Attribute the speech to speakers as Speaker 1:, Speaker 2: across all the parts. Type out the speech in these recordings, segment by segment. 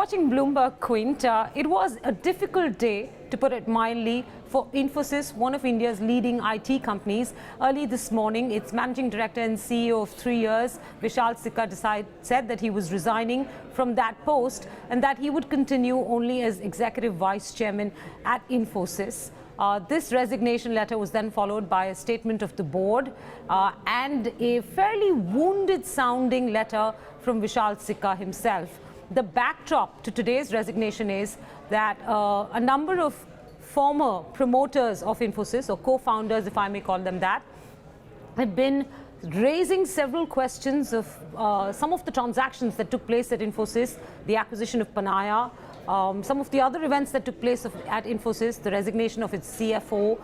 Speaker 1: watching BloombergQuint. It was a difficult day, to put it mildly, for Infosys, one of India's leading IT companies. Early this morning, its managing director and CEO of 3 years, Vikas Sikka, said that he was resigning from that post and that he would continue only as executive vice chairman at Infosys. This resignation letter was then followed by a statement of the board and a fairly wounded sounding letter from Vikas Sikka himself. The backdrop to today's resignation is that a number of former promoters of Infosys, or co-founders, if I may call them that, have been raising several questions of some of the transactions that took place at Infosys, the acquisition of Panaya, some of the other events that took place at Infosys, the resignation of its CFO,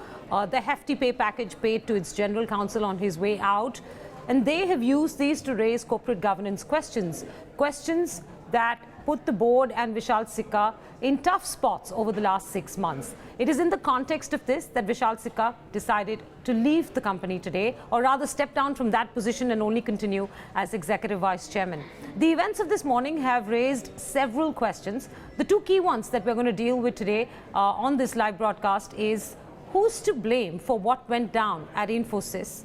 Speaker 1: the hefty pay package paid to its general counsel on his way out. And they have used these to raise corporate governance questions that put the board and Vikas Sikka in tough spots over the last 6 months. It is in the context of this that Vikas Sikka decided to leave the company today, or rather step down from that position and only continue as executive vice chairman. The events of this morning have raised several questions. The two key ones that we're going to deal with today on this live broadcast is who's to blame for what went down at Infosys?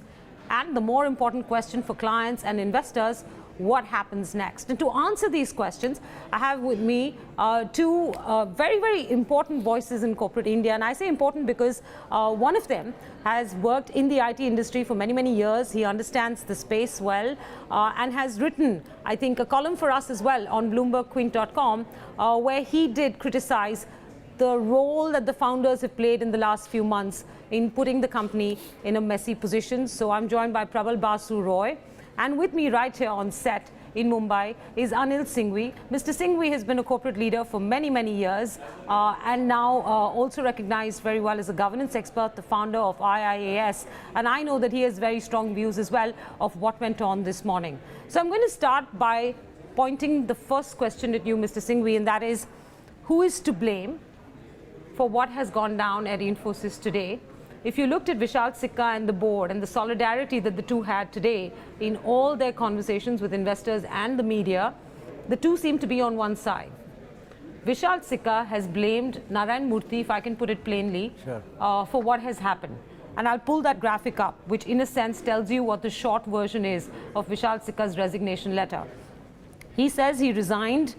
Speaker 1: And the more important question for clients and investors, what happens next? And to answer these questions, I have with me two very, very important voices in corporate India. And I say important because one of them has worked in the IT industry for many, many years. He understands the space well and has written, I think, a column for us as well on BloombergQuint.com where he did criticize the role that the founders have played in the last few months in putting the company in a messy position. So I'm joined by Prabal, Basu, Roy. And with me right here on set in Mumbai is Anil Singhvi. Mr. Singhvi has been a corporate leader for many, many years and now also recognized very well as a governance expert, the founder of IiAS. And I know that he has very strong views as well of what went on this morning. So I'm going to start by pointing the first question at you, Mr. Singhvi, and that is, who is to blame for what has gone down at Infosys today? If you looked at Vikas Sikka and the board and the solidarity that the two had today in all their conversations with investors and the media, the two seem to be on one side. Vikas Sikka has blamed Narayan Murthy, if I can put it plainly, for what has happened. And I'll pull that graphic up, which in a sense tells you what the short version is of Vikas Sikka's resignation letter. He says he resigned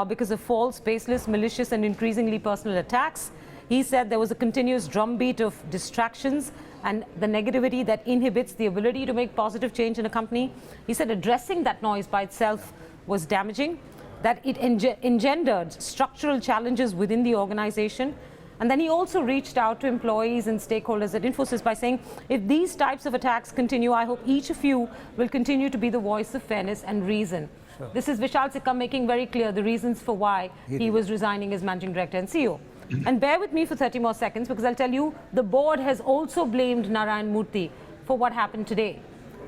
Speaker 1: because of false, baseless, malicious, and increasingly personal attacks. He said there was a continuous drumbeat of distractions and the negativity that inhibits the ability to make positive change in a company. He said addressing that noise by itself was damaging, that it engendered structural challenges within the organization. And then he also reached out to employees and stakeholders at Infosys by saying, if these types of attacks continue, I hope each of you will continue to be the voice of fairness and reason. Sure. This is Vikas Sikka making very clear the reasons for why he was resigning as managing director and CEO. And bear with me for 30 more seconds, because I'll tell you, the board has also blamed Narayan Murthy for what happened today.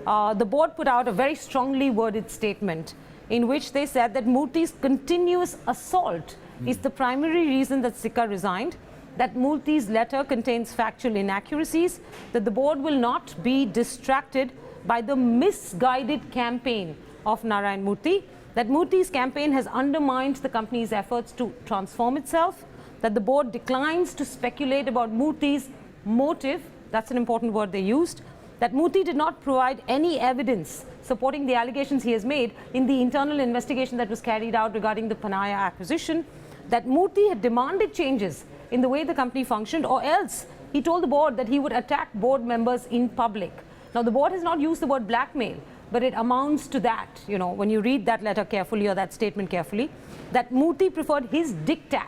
Speaker 1: The board put out a very strongly worded statement in which they said that Murthy's continuous assault is the primary reason that Sikka resigned, that Murthy's letter contains factual inaccuracies, that the board will not be distracted by the misguided campaign of Narayan Murthy, that Murthy's campaign has undermined the company's efforts to transform itself, that the board declines to speculate about Murthy's motive, that's an important word they used, that Murthy did not provide any evidence supporting the allegations he has made in the internal investigation that was carried out regarding the Panaya acquisition, that Murthy had demanded changes in the way the company functioned, or else he told the board that he would attack board members in public. Now, the board has not used the word blackmail, but it amounts to that, you know, when you read that letter carefully or that statement carefully, that Murthy preferred his diktat,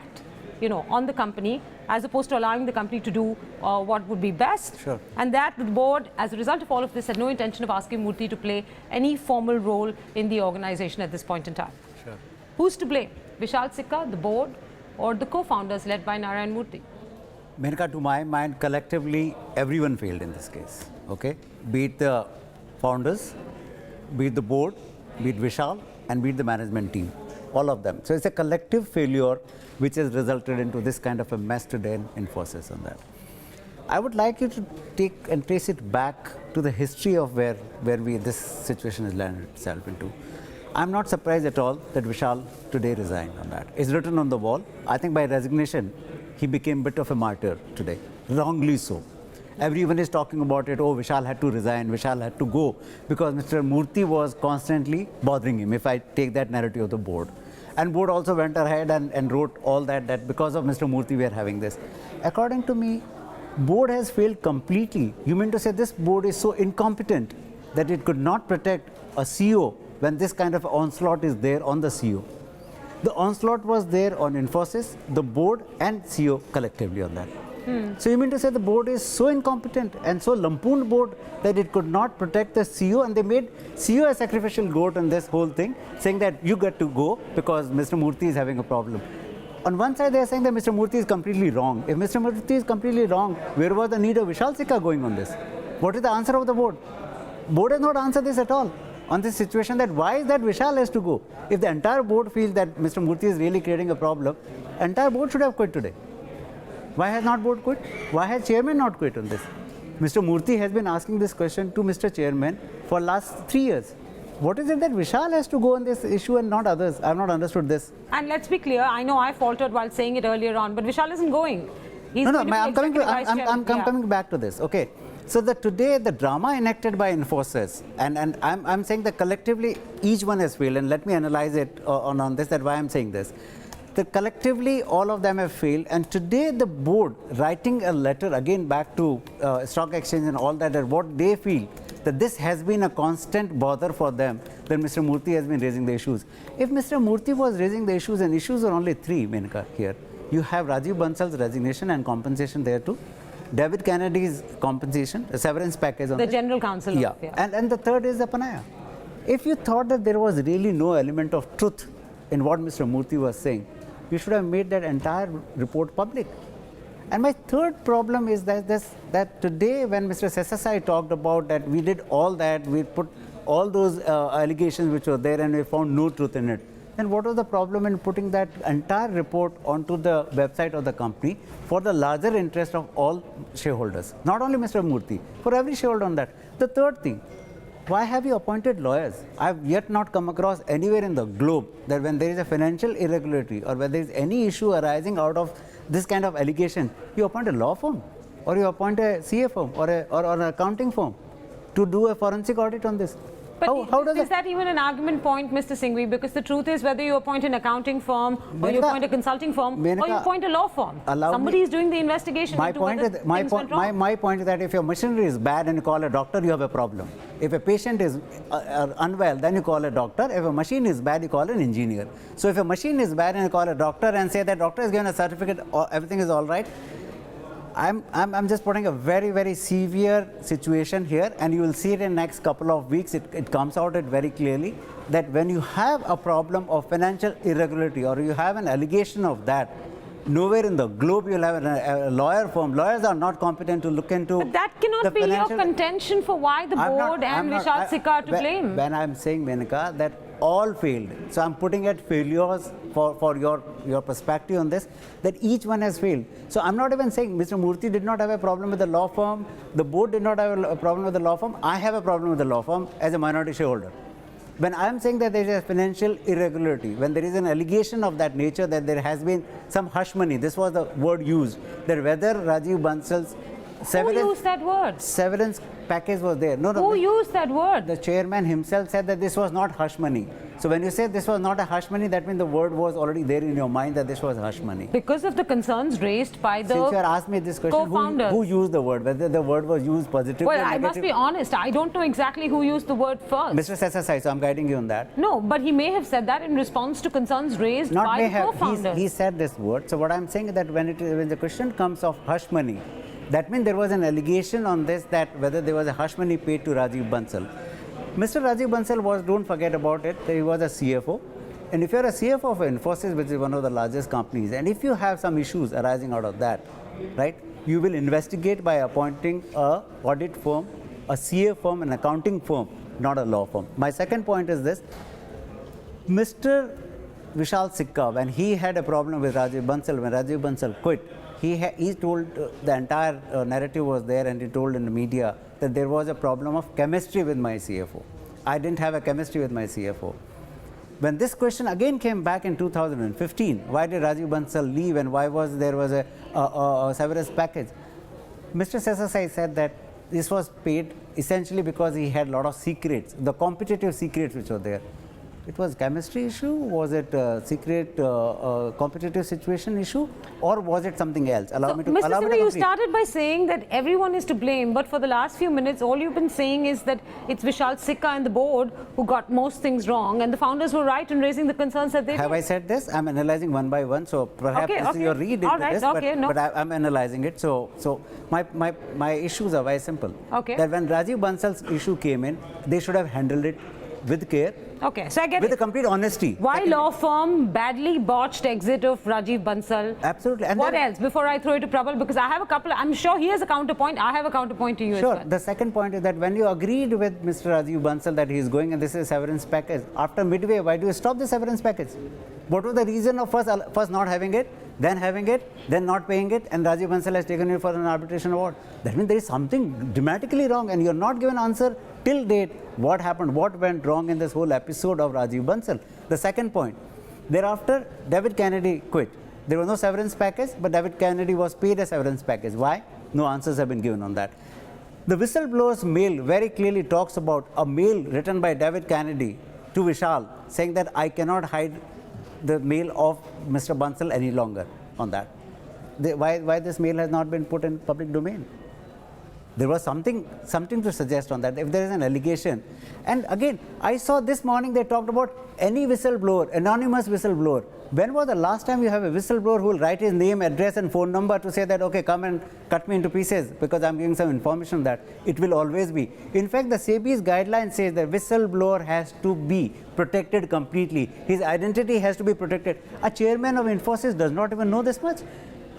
Speaker 1: you know, on the company, as opposed to allowing the company to do what would be best. Sure. And that the board, as a result of all of this, had no intention of asking Murthy to play any formal role in the organization at this point in time. Sure. Who's to blame? Vikas Sikka, the board, or the co-founders led by Narayan Murthy?
Speaker 2: Menaka, to my mind, collectively, everyone failed in this case. Okay? Be it the founders, be it the board, be it Vishal, and be it the management team. All of them. So it's a collective failure which has resulted into this kind of a mess today in Infosys on that. I would like you to take and trace it back to the history of where this situation has landed itself into. I'm not surprised at all that Vishal today resigned on that. It's written on the wall. I think by resignation, he became a bit of a martyr today, wrongly so. Everyone is talking about it, oh, Vishal had to resign, Vishal had to go, because Mr. Murthy was constantly bothering him, if I take that narrative of the board. And board also went ahead and wrote all that because of Mr. Murthy we are having this. According to me, board has failed completely. You mean to say this board is so incompetent that it could not protect a CEO when this kind of onslaught is there on the CEO? The onslaught was there on Infosys, the board and CEO collectively on that. So you mean to say the board is so incompetent and so lampooned board that it could not protect the CEO, and they made CEO a sacrificial goat on this whole thing, saying that you get to go because Mr. Murthy is having a problem. On one side, they are saying that Mr. Murthy is completely wrong. If Mr. Murthy is completely wrong, where was the need of Vikas Sikka going on this? What is the answer of the board? Board has not answered this at all on this situation, that why is that Vishal has to go? If the entire board feels that Mr. Murthy is really creating a problem, entire board should have quit today. Why has not board quit? Why has chairman not quit on this? Mr. Murthy has been asking this question to Mr. Chairman for last 3 years. What is it that Vishal has to go on this issue and not others? I have not understood this.
Speaker 1: And let's be clear, I know I faltered while saying it earlier on, but Vishal isn't going. He's
Speaker 2: I'm coming back to this. Okay. So today the drama enacted by Infosys, and I'm saying that collectively each one has failed, and let me analyze it on this, that why I'm saying this. That collectively all of them have failed, and today the board writing a letter again back to stock exchange and all that what they feel that this has been a constant bother for them, that Mr. Murthy has been raising the issues. If Mr. Murthy was raising the issues, and issues are only 3, Menaka, here. You have Rajiv Bansal's resignation and compensation there too. David Kennedy's compensation, a severance package on
Speaker 1: the general counsel.
Speaker 2: Yeah. And the third is the Panaya. If you thought that there was really no element of truth in what Mr. Murthy was saying, you should have made that entire report public. And my third problem is that today when Mr. Sesasai talked about that we did all that, we put all those allegations which were there and we found no truth in it, then what was the problem in putting that entire report onto the website of the company for the larger interest of all shareholders? Not only Mr. Murthy, for every shareholder on that. The third thing, why have you appointed lawyers? I have yet not come across anywhere in the globe that when there is a financial irregularity or when there is any issue arising out of this kind of allegation, you appoint a law firm or you appoint a CA firm or an accounting firm to do a forensic audit on this.
Speaker 1: But is that even an argument point, Mr. Singhvi? Because the truth is, whether you appoint an accounting firm or you appoint a consulting firm or you appoint a law firm, somebody is doing the investigation.
Speaker 2: My point is that if your machinery is bad and you call a doctor, you have a problem. If a patient is unwell, then you call a doctor. If a machine is bad, you call an engineer. So if a machine is bad and you call a doctor and say that doctor has given a certificate, everything is all right, I'm just putting a very, very severe situation here, and you will see it in next couple of weeks. It comes out very clearly that when you have a problem of financial irregularity or you have an allegation of that, nowhere in the globe you'll have a lawyer firm. Lawyers are not competent to look into.
Speaker 1: But that cannot be your contention for why the board and Vikas Sikka are to blame.
Speaker 2: When I'm saying, Menaka, that all failed. So I'm putting at failures for your perspective on this, that each one has failed. So I'm not even saying Mr. Murthy did not have a problem with the law firm, the board did not have a problem with the law firm. I have a problem with the law firm as a minority shareholder. When I'm saying that there is a financial irregularity, when there is an allegation of that nature that there has been some hush money, this was the word used, that whether Rajiv Bansal's severance package was there.
Speaker 1: Who used that word?
Speaker 2: The chairman himself said that this was not hush money. So when you say this was not a hush money, that means the word was already there in your mind that this was hush money.
Speaker 1: Because of the concerns raised by the
Speaker 2: Since you are asked me this question, who used the word, whether the word was used positively or
Speaker 1: negatively? Well, I must be honest, I don't know exactly who used the word first.
Speaker 2: Mr. Sesasai, so I'm guiding you on that.
Speaker 1: No, but he may have said that in response to concerns raised by the co-founders.
Speaker 2: He said this word. So what I'm saying is that when the question comes of hush money, that means there was an allegation on this, that whether there was a hush money paid to Rajiv Bansal. Mr. Rajiv Bansal was, don't forget about it, he was a CFO. And if you're a CFO of Infosys, which is one of the largest companies, and if you have some issues arising out of that, right, you will investigate by appointing a audit firm, a CA firm, an accounting firm, not a law firm. My second point is this. Mr. Vikas Sikka, when he had a problem with Rajiv Bansal, when Rajiv Bansal quit, he told the entire narrative was there, and he told in the media that there was a problem of chemistry with my CFO. I didn't have a chemistry with my CFO. when this question again came back in 2015, why did Rajiv Bansal leave and why was there was a severance package? Mr. Sesasai said that this was paid essentially because he had a lot of secrets, the competitive secrets which were there. It was chemistry issue? Was it a secret competitive situation issue? Or was it something else?
Speaker 1: Mr. Singhvi, you started by saying that everyone is to blame, but for the last few minutes, all you've been saying is that it's Vikas Sikka and the board who got most things wrong, and the founders were right in raising the concerns that they
Speaker 2: Have
Speaker 1: did.
Speaker 2: I said this? I'm analyzing one by one, so perhaps this is your read into this, but I'm analyzing it. So my issues are very simple.
Speaker 1: Okay.
Speaker 2: That when Rajiv Bansal's issue came in, they should have handled it with care.
Speaker 1: Okay, so I get
Speaker 2: with a complete honesty.
Speaker 1: Why law firm badly botched exit of Rajiv Bansal?
Speaker 2: Absolutely.
Speaker 1: And what else? Before I throw it to Prabal, because I have a couple. I'm sure he has a counterpoint. I have a counterpoint to you as well.
Speaker 2: Sure. The second point is that when you agreed with Mr. Rajiv Bansal that he is going and this is a severance package, after midway, why do you stop the severance package? What was the reason of first not having it, then having it, then not paying it, and Rajiv Bansal has taken you for an arbitration award? That means there is something dramatically wrong, and you're not given answer till date. What happened? What went wrong in this whole episode of Rajiv Bansal? The second point. Thereafter, David Kennedy quit. There was no severance package, but David Kennedy was paid a severance package. Why? No answers have been given on that. The whistleblower's mail very clearly talks about a mail written by David Kennedy to Vishal saying that I cannot hide the mail of Mr. Bansal any longer on that. Why this mail has not been put in public domain? There was something to suggest on that. If there is an allegation, and again, I saw this morning they talked about any whistleblower, anonymous whistleblower. When was the last time you have a whistleblower who will write his name, address, and phone number to say that okay, come and cut me into pieces because I'm giving some information that it will always be. In fact, the SEBI's guideline says that whistleblower has to be protected completely. His identity has to be protected. A chairman of Infosys does not even know this much.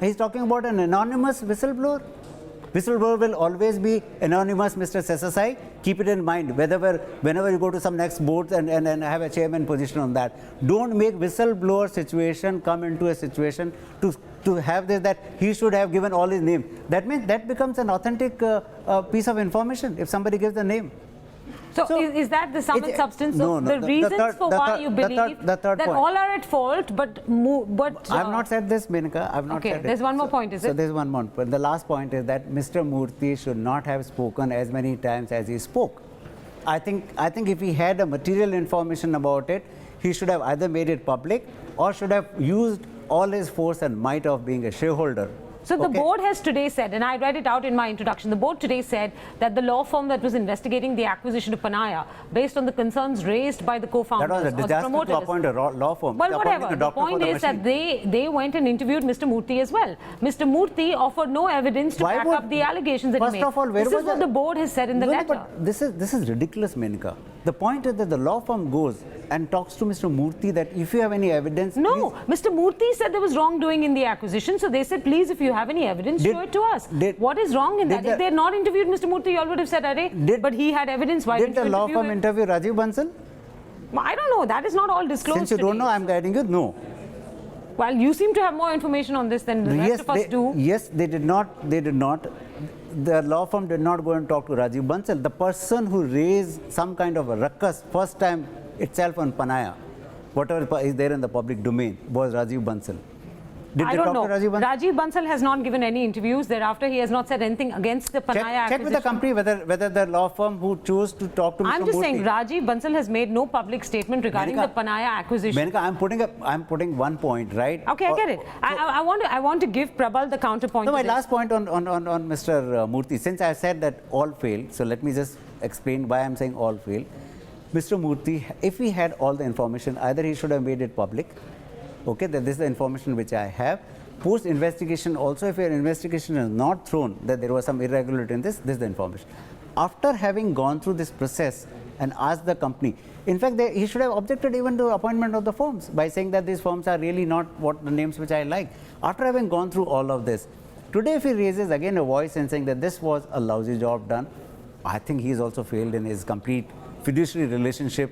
Speaker 2: He's talking about an anonymous whistleblower. Whistleblower will always be anonymous, Mr. Sesasai. Keep it in mind whenever you go to some next boards and have a chairman position on that. Don't make whistleblower situation come into a situation to have this that he should have given all his name. That means that becomes an authentic piece of information if somebody gives the name.
Speaker 1: So is that the sum and substance of the reasons for why you believe that all are at fault, but
Speaker 2: I have not said this, Menaka. I have not said it.
Speaker 1: There's one more point, is it?
Speaker 2: So there's one more. But the last point is that Mr. Murthy should not have spoken as many times as he spoke. I think if he had a material information about it, he should have either made it public or should have used all his force and might of being a shareholder.
Speaker 1: So the board has today said, and I read it out in my introduction, the board today said that the law firm that was investigating the acquisition of Panaya, based on the concerns raised by the co-founders,
Speaker 2: that was a disaster to appoint a law firm.
Speaker 1: Well, whatever. The point is that they went and interviewed Mr. Murthy as well. Mr. Murthy offered no evidence to back up the allegations that he made.
Speaker 2: First of all,
Speaker 1: this is what the board has said in the letter.
Speaker 2: But this is ridiculous, Menaka. The point is that the law firm goes and talks to Mr. Murthy that if you have any evidence...
Speaker 1: No, Mr. Murthy said there was wrongdoing in the acquisition, so they said, please, if you have any evidence, show it to us. What is wrong in that? If they had not interviewed Mr. Murthy, you all would have said, but he had evidence. Why didn't you interview him?
Speaker 2: Did the law firm interview Rajiv Bansal?
Speaker 1: I don't know. That is not all disclosed.
Speaker 2: Since you don't know, I'm guiding you. No.
Speaker 1: Well, you seem to have more information on this than the rest of us do.
Speaker 2: Yes, they did not. They did not. The law firm did not go and talk to Rajiv Bansal. The person who raised some kind of a ruckus first time itself on Panaya, whatever is there in the public domain, was Rajiv Bansal. Did they talk to Rajiv Bansal?
Speaker 1: Rajiv Bansal has not given any interviews. Thereafter, he has not said anything against the Panaya acquisition.
Speaker 2: Check with the company whether the law firm who chose to talk to Mr.
Speaker 1: I'm just
Speaker 2: Murthy.
Speaker 1: saying Rajiv Bansal has made no public statement regarding the Panaya acquisition.
Speaker 2: Menaka, I'm putting one point, right?
Speaker 1: Okay, I get it. I want to give Prabal the counterpoint.
Speaker 2: No, my last point on Mr. Murthy. Since I said that all failed, so let me just explain why I'm saying all failed. Mr. Murthy, if he had all the information, either he should have made it public. Okay, that this is the information which I have. Post investigation also, if your investigation is not thrown that there was some irregularity in this is the information. After having gone through this process and asked the company, in fact, he should have objected even to the appointment of the firms by saying that these firms are really not what the names which I like. After having gone through all of this, today if he raises again a voice and saying that this was a lousy job done, I think he's also failed in his complete fiduciary relationship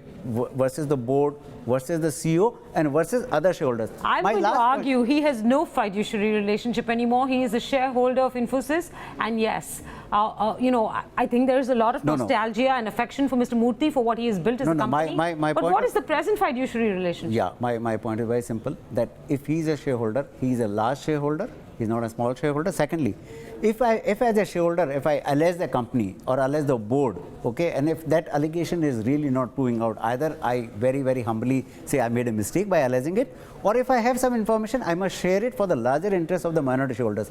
Speaker 2: versus the board, versus the CEO, and versus other shareholders.
Speaker 1: I'm going to argue he has no fiduciary relationship anymore. He is a shareholder of Infosys, and yes, I think there is a lot of nostalgia and affection for Mr. Murthy for what he has built as a company. But what is the present fiduciary relationship?
Speaker 2: Yeah, my point is very simple, that if he's a shareholder, he's a large shareholder, he's not a small shareholder. Secondly, if as a shareholder, if I allege the company or allege the board, okay, and if that allegation is really not proving out, either I very, very humbly say I made a mistake by alleging it, or if I have some information, I must share it for the larger interest of the minority shareholders.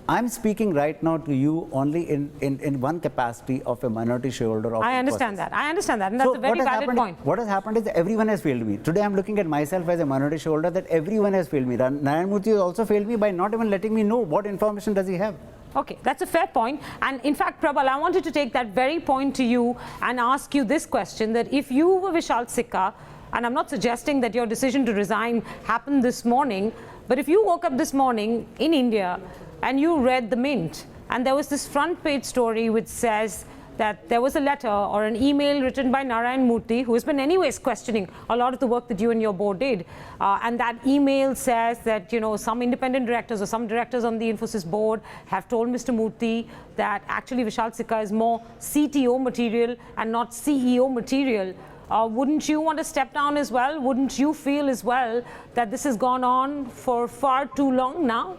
Speaker 2: I'm speaking right now to you only in one capacity of a minority shareholder of
Speaker 1: I understand that. And that's a very valid point.
Speaker 2: What has happened is that everyone has failed me. Today I'm looking at myself as a minority shareholder, that everyone has failed me. Narayana Murthy has also failed me by not even letting me know what information does he have.
Speaker 1: Okay, that's a fair point. And in fact, Prabal, I wanted to take that very point to you and ask you this question, that if you were Vikas Sikka, and I'm not suggesting that your decision to resign happened this morning, but if you woke up this morning in India and you read the Mint, and there was this front page story which says that there was a letter or an email written by Narayana Murthy, who has been anyways questioning a lot of the work that you and your board did. And that email says that, some independent directors or some directors on the Infosys board have told Mr. Murthy that actually Vikas Sikka is more CTO material and not CEO material. Wouldn't you want to step down as well? Wouldn't you feel as well that this has gone on for far too long now?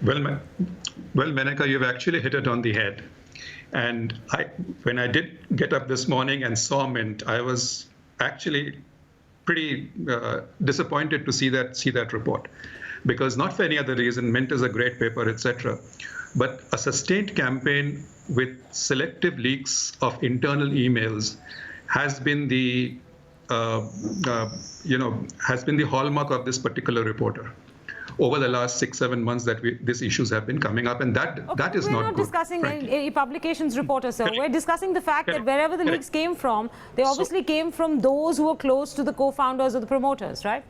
Speaker 3: Well, Menaka, you've actually hit it on the head. And when I did get up this morning and saw Mint, I was actually pretty disappointed to see that report, because not for any other reason. Mint is a great paper, etc. But a sustained campaign with selective leaks of internal emails has been the hallmark of this particular reporter over the last 6-7 months that these issues have been coming up, and that is not good.
Speaker 1: We're not discussing a publications reporter, sir. We're discussing the fact that wherever the leaks came from, they obviously came from those who were close to the co-founders or the promoters, right?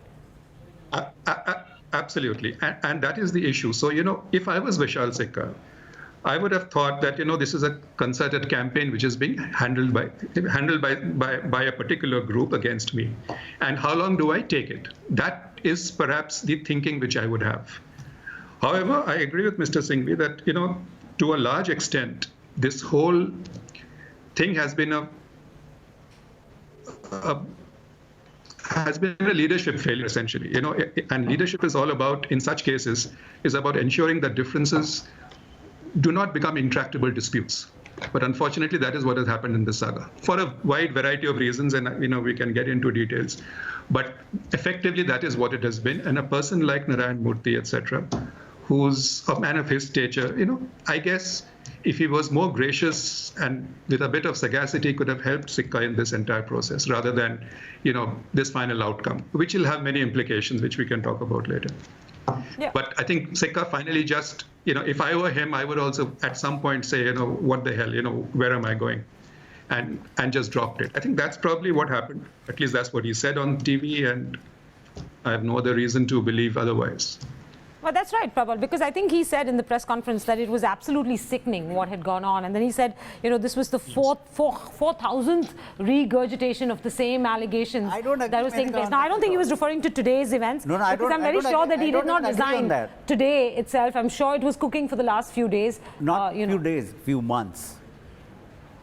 Speaker 3: Absolutely, and that is the issue. So, if I was Vikas Sikka, I would have thought that, this is a concerted campaign which is being handled by a particular group against me. And how long do I take it? That is perhaps the thinking which I would have. However, I agree with Mr. Singhvi that, to a large extent, this whole thing has been a leadership failure, essentially. And leadership is all about, in such cases, is about ensuring that differences do not become intractable disputes. But unfortunately, that is what has happened in this saga for a wide variety of reasons, and we can get into details. But effectively, that is what it has been. And a person like Narayana Murthy, etc., who's a man of his stature, I guess if he was more gracious and with a bit of sagacity, could have helped Sikka in this entire process rather than, this final outcome, which will have many implications, which we can talk about later. Yeah. But I think Sikka finally just, if I were him, I would also at some point say, what the hell, where am I going? And just dropped it. I think that's probably what happened. At least that's what he said on TV, and I have no other reason to believe otherwise.
Speaker 1: Well, that's right, Prabal, because I think he said in the press conference that it was absolutely sickening what had gone on. And then he said, this was the 4,000th regurgitation of the same allegations that was taking place. Now, I don't think he was referring to today's events, because I'm very sure that he did not resign today itself. I'm sure it was cooking for the last few days.
Speaker 2: Not few days, few months.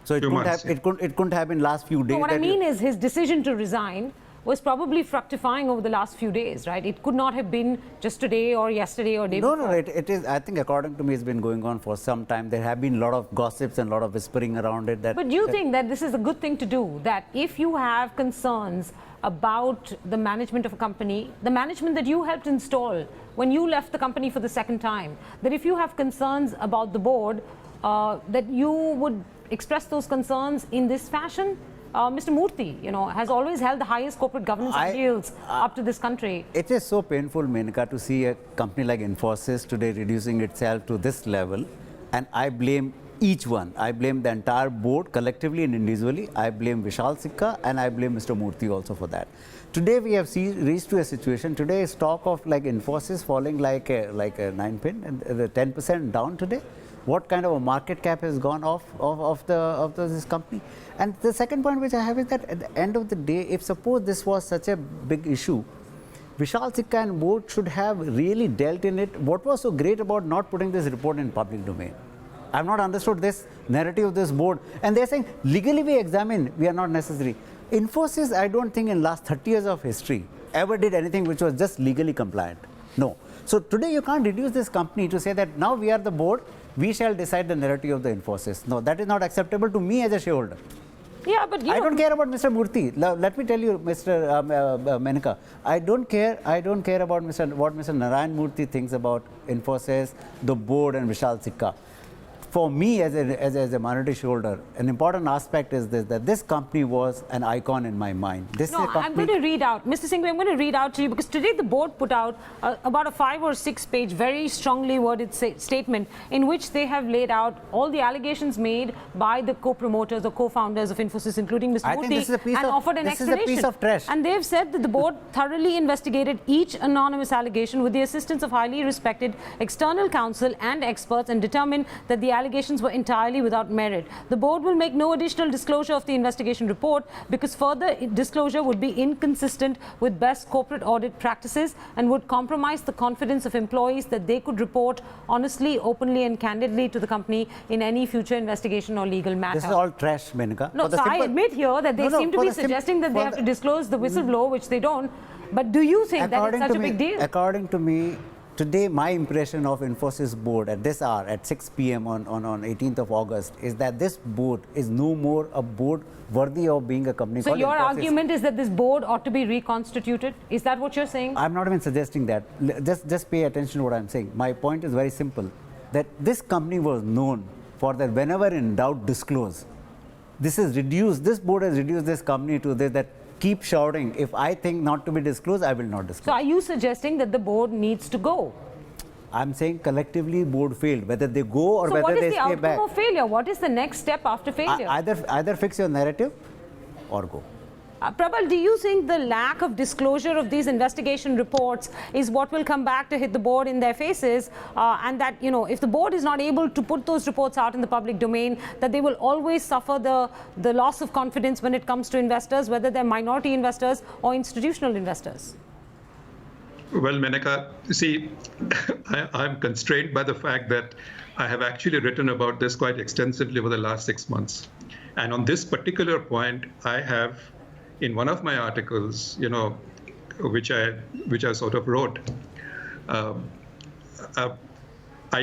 Speaker 2: So it couldn't have been last few days.
Speaker 1: No, what I mean is his decision to resign was probably fructifying over the last few days, right? It could not have been just today or yesterday or day before.
Speaker 2: No, it is. I think according to me, it's been going on for some time. There have been a lot of gossips and a lot of whispering around it.
Speaker 1: But do you think that this is a good thing to do? That if you have concerns about the management of a company, the management that you helped install when you left the company for the second time, that if you have concerns about the board, that you would express those concerns in this fashion? Mr. Murthy, has always held the highest corporate governance ideals up to this country.
Speaker 2: It is so painful, Menaka, to see a company like Infosys today reducing itself to this level. And I blame each one. I blame the entire board collectively and individually. I blame Vikas Sikka and I blame Mr. Murthy also for that. Today we have reached to a situation. Today is talk of like Infosys falling like a 9 pin and 10% down today. what kind of a market cap has gone of this company. And the second point which I have is that at the end of the day, if suppose this was such a big issue, Vikas Sikka and board should have really dealt in it. What was so great about not putting this report in public domain? I have not understood this narrative of this board. And they're saying, legally we examine, we are not necessary. Infosys, I don't think in last 30 years of history, ever did anything which was just legally compliant. No. So today you can't reduce this company to say that now we are the board, we shall decide the narrative of the Infosys. No, that is not acceptable to me as a shareholder.
Speaker 1: Yeah, but
Speaker 2: I don't care about Mr. Murthy. Let me tell you, Mr. Menaka, I don't care about what Mr. Narayan Murthy thinks about Infosys, the board, and Vikas Sikka. For me, as a minority shareholder, an important aspect is this, that this company was an icon in my mind. This is a company.
Speaker 1: I'm going to read out, Mr. Singhvi, I'm going to read out to you, because today the board put out about a 5 or 6 page, very strongly worded statement in which they have laid out all the allegations made by the co-promoters or co-founders of Infosys, including Mr. Murthy, and offered an explanation.
Speaker 2: This is a piece of trash.
Speaker 1: And they've said that the board thoroughly investigated each anonymous allegation with the assistance of highly respected external counsel and experts and determined that the allegations were entirely without merit. The board will make no additional disclosure of the investigation report because further disclosure would be inconsistent with best corporate audit practices and would compromise the confidence of employees that they could report honestly, openly and candidly to the company in any future investigation or legal matter.
Speaker 2: This is all trash, Menaka.
Speaker 1: No, so I admit here that they seem to be suggesting that they have to disclose the whistleblower, which they don't. But do you think that it's such a big deal?
Speaker 2: According to me, today, my impression of Infosys board at this hour, at 6 p.m. on 18th of August, is that this board is no more a board worthy of being a company called Infosys.
Speaker 1: So your argument is that this board ought to be reconstituted? Is that what you're saying?
Speaker 2: I'm not even suggesting that. Just pay attention to what I'm saying. My point is very simple, that this company was known for that whenever in doubt, disclose. This board has reduced this company to this, that keep shouting, if I think not to be disclosed, I will not disclose.
Speaker 1: So are you suggesting that the board needs to go?
Speaker 2: I'm saying collectively board failed, whether they go or whether they stay back.
Speaker 1: So what is the outcome of failure? What is the next step after failure?
Speaker 2: Either fix your narrative or go.
Speaker 1: Prabal, do you think the lack of disclosure of these investigation reports is what will come back to hit the board in their faces, and that, you know, if the board is not able to put those reports out in the public domain, that they will always suffer the loss of confidence when it comes to investors, whether they're minority investors or institutional investors?
Speaker 3: Well, Menaka, see, I'm constrained by the fact that I have actually written about this quite extensively over the last 6 months. And on this particular point, I have, in one of my articles, you know, which I sort of wrote, I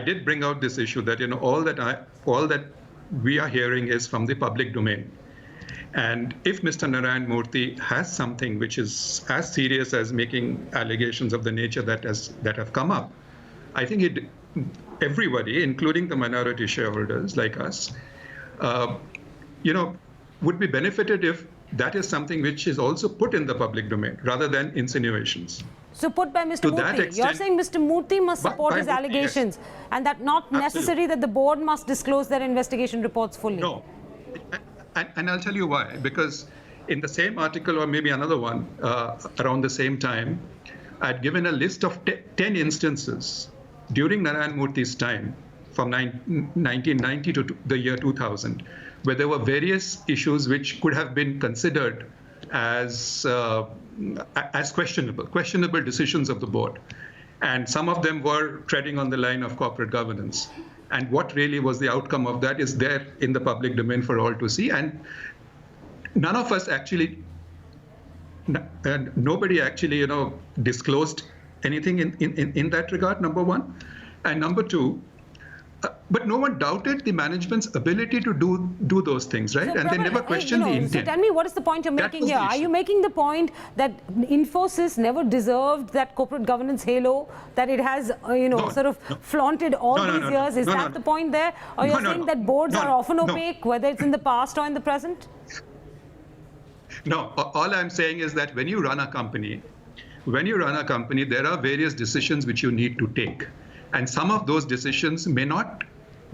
Speaker 3: did bring out this issue that, you know, all that we are hearing is from the public domain. And if Mr. Narayan Murthy has something which is as serious as making allegations of the nature that have come up, I think everybody, including the minority shareholders like us, you know, would be benefited if that is something which is also put in the public domain rather than insinuations.
Speaker 1: So put by Mr. Murthy. You're saying Mr. Murthy must support his allegations, yes, and that not necessary that the board must disclose their investigation reports fully.
Speaker 3: No. And I'll tell you why. Because in the same article, or maybe another one, around the same time, I'd given a list of 10 instances during Narayan Murthy's time, from 1990 to the year 2000, where there were various issues which could have been considered as questionable decisions of the board. And some of them were treading on the line of corporate governance. And what really was the outcome of that is there in the public domain for all to see. And none of us actually, nobody actually, you know, disclosed anything in that regard, number one. And number two, but no one doubted the management's ability to do those things, right? So, and they never questioned the intent.
Speaker 1: So tell me, what is the point you're making here? Are you making the point that Infosys never deserved that corporate governance halo, that it has, flaunted all these years? Is that the point there? Or you're saying that boards are often opaque, whether it's in the past or in the present?
Speaker 3: No, all I'm saying is that when you run a company, there are various decisions which you need to take. And some of those decisions may not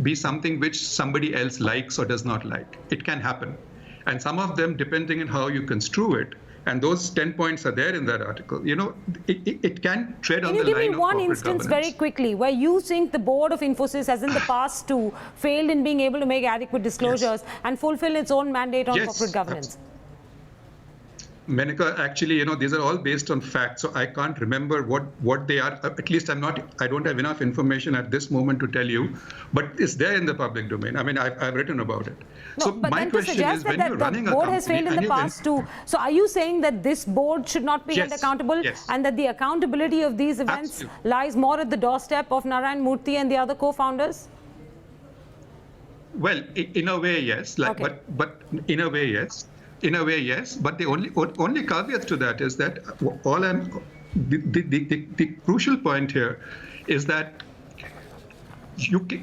Speaker 3: be something which somebody else likes or does not like. It can happen. And some of them, depending on how you construe it And those 10 points are there in that article. It can tread on the line of corporate governance.
Speaker 1: Can you give me one instance very quickly where you think the board of Infosys has in the past too failed in being able to make adequate disclosures and fulfill its own mandate on corporate governance?
Speaker 3: Menaka, actually, these are all based on facts, so I can't remember what they are. At least I don't have enough information at this moment to tell you, but it's there in the public domain. I mean, I've written about it.
Speaker 1: No,
Speaker 3: so
Speaker 1: but
Speaker 3: my
Speaker 1: then
Speaker 3: question is, when you're running a company,
Speaker 1: the board has failed in the past too. So are you saying that this board should not be held accountable, and that the accountability of these events lies more at the doorstep of Narayan Murthy and the other co-founders?
Speaker 3: Well, in a way, yes. But in a way, yes. In a way, yes, but the only caveat to that is that the crucial point here is that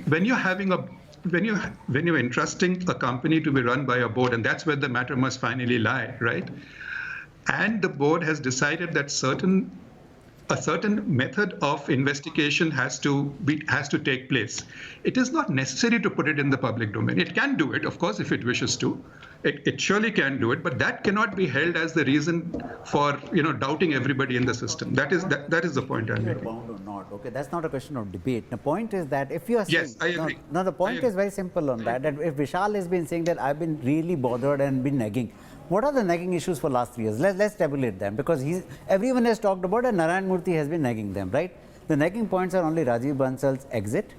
Speaker 3: when you're entrusting a company to be run by a board, and that's where the matter must finally lie, right? And the board has decided that a certain method of investigation has to take place. It is not necessary to put it in the public domain. It can do it, of course, if it wishes to. It surely can do it, but that cannot be held as the reason for doubting everybody in the system. That is the point I'm making.
Speaker 2: Bound or not? Okay, that's not a question of debate. The point is that if you are saying,
Speaker 3: I agree.
Speaker 2: No, the point is very simple on that. That if Vishal has been saying that I've been really bothered and been nagging, what are the nagging issues for last 3 years? Let's tabulate them, because everyone has talked about and Narayan Murthy has been nagging them, right? The nagging points are only Rajiv Bansal's exit,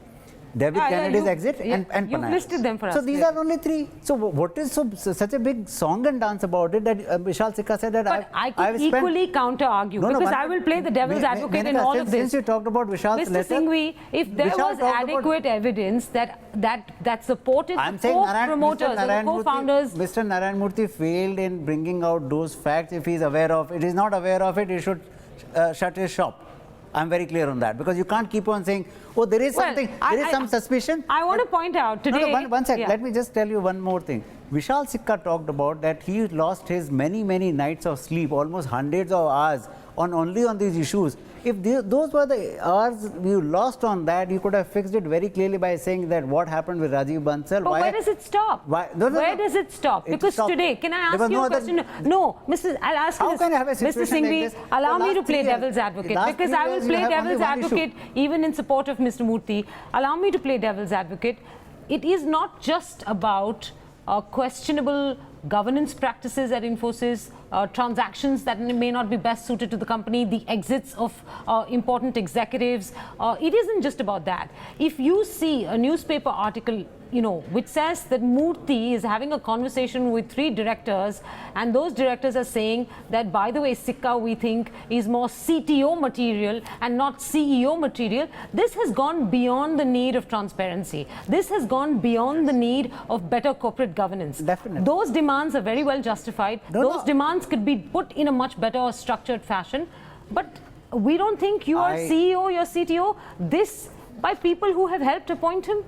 Speaker 2: David Kennedy's exit, and Panay.
Speaker 1: You've listed them for us.
Speaker 2: So these are only 3. So what is such a big song and dance about it that Vishal Sikka said that
Speaker 1: but I could equally counter-argue, because I will play the devil's advocate in all of this.
Speaker 2: Since you talked about Vishal's letter,
Speaker 1: Mr. Singhvi, if there was adequate evidence that supported the co-promoters and co-founders...
Speaker 2: Mr. Narayan Murthy failed in bringing out those facts. If he's aware of it, he's not aware of it, he should shut his shop. I'm very clear on that, because you can't keep on saying, oh, there is something, there is some suspicion.
Speaker 1: I want to point out today...
Speaker 2: No, one second. Let me just tell you one more thing. Vishal Sikka talked about that he lost his many nights of sleep, almost hundreds of hours, only on these issues. If those were the hours you lost on that, you could have fixed it very clearly by saying that what happened with Rajiv Bansal.
Speaker 1: But where does it stop? Where does it stop? Because today, can I ask you a question? No, I'll ask you this.
Speaker 2: How can I have a situation
Speaker 1: Mr. Singhvi,
Speaker 2: like this?
Speaker 1: allow me to play devil's advocate, because I will play devil's advocate even in support of Mr. Murthy. Allow me to play devil's advocate. It is not just about questionable governance practices at Infosys, transactions that may not be best suited to the company, the exits of important executives. It isn't just about that. If you see a newspaper article, which says that Murthy is having a conversation with 3 directors, and those directors are saying that, by the way, Sikka, we think, is more CTO material and not CEO material. This has gone beyond the need of transparency. This has gone beyond the need of better corporate governance.
Speaker 2: Definitely.
Speaker 1: Those demands are very well justified. Those demands could be put in a much better or structured fashion. But we don't think you are CEO, your CTO, this by people who have helped appoint him?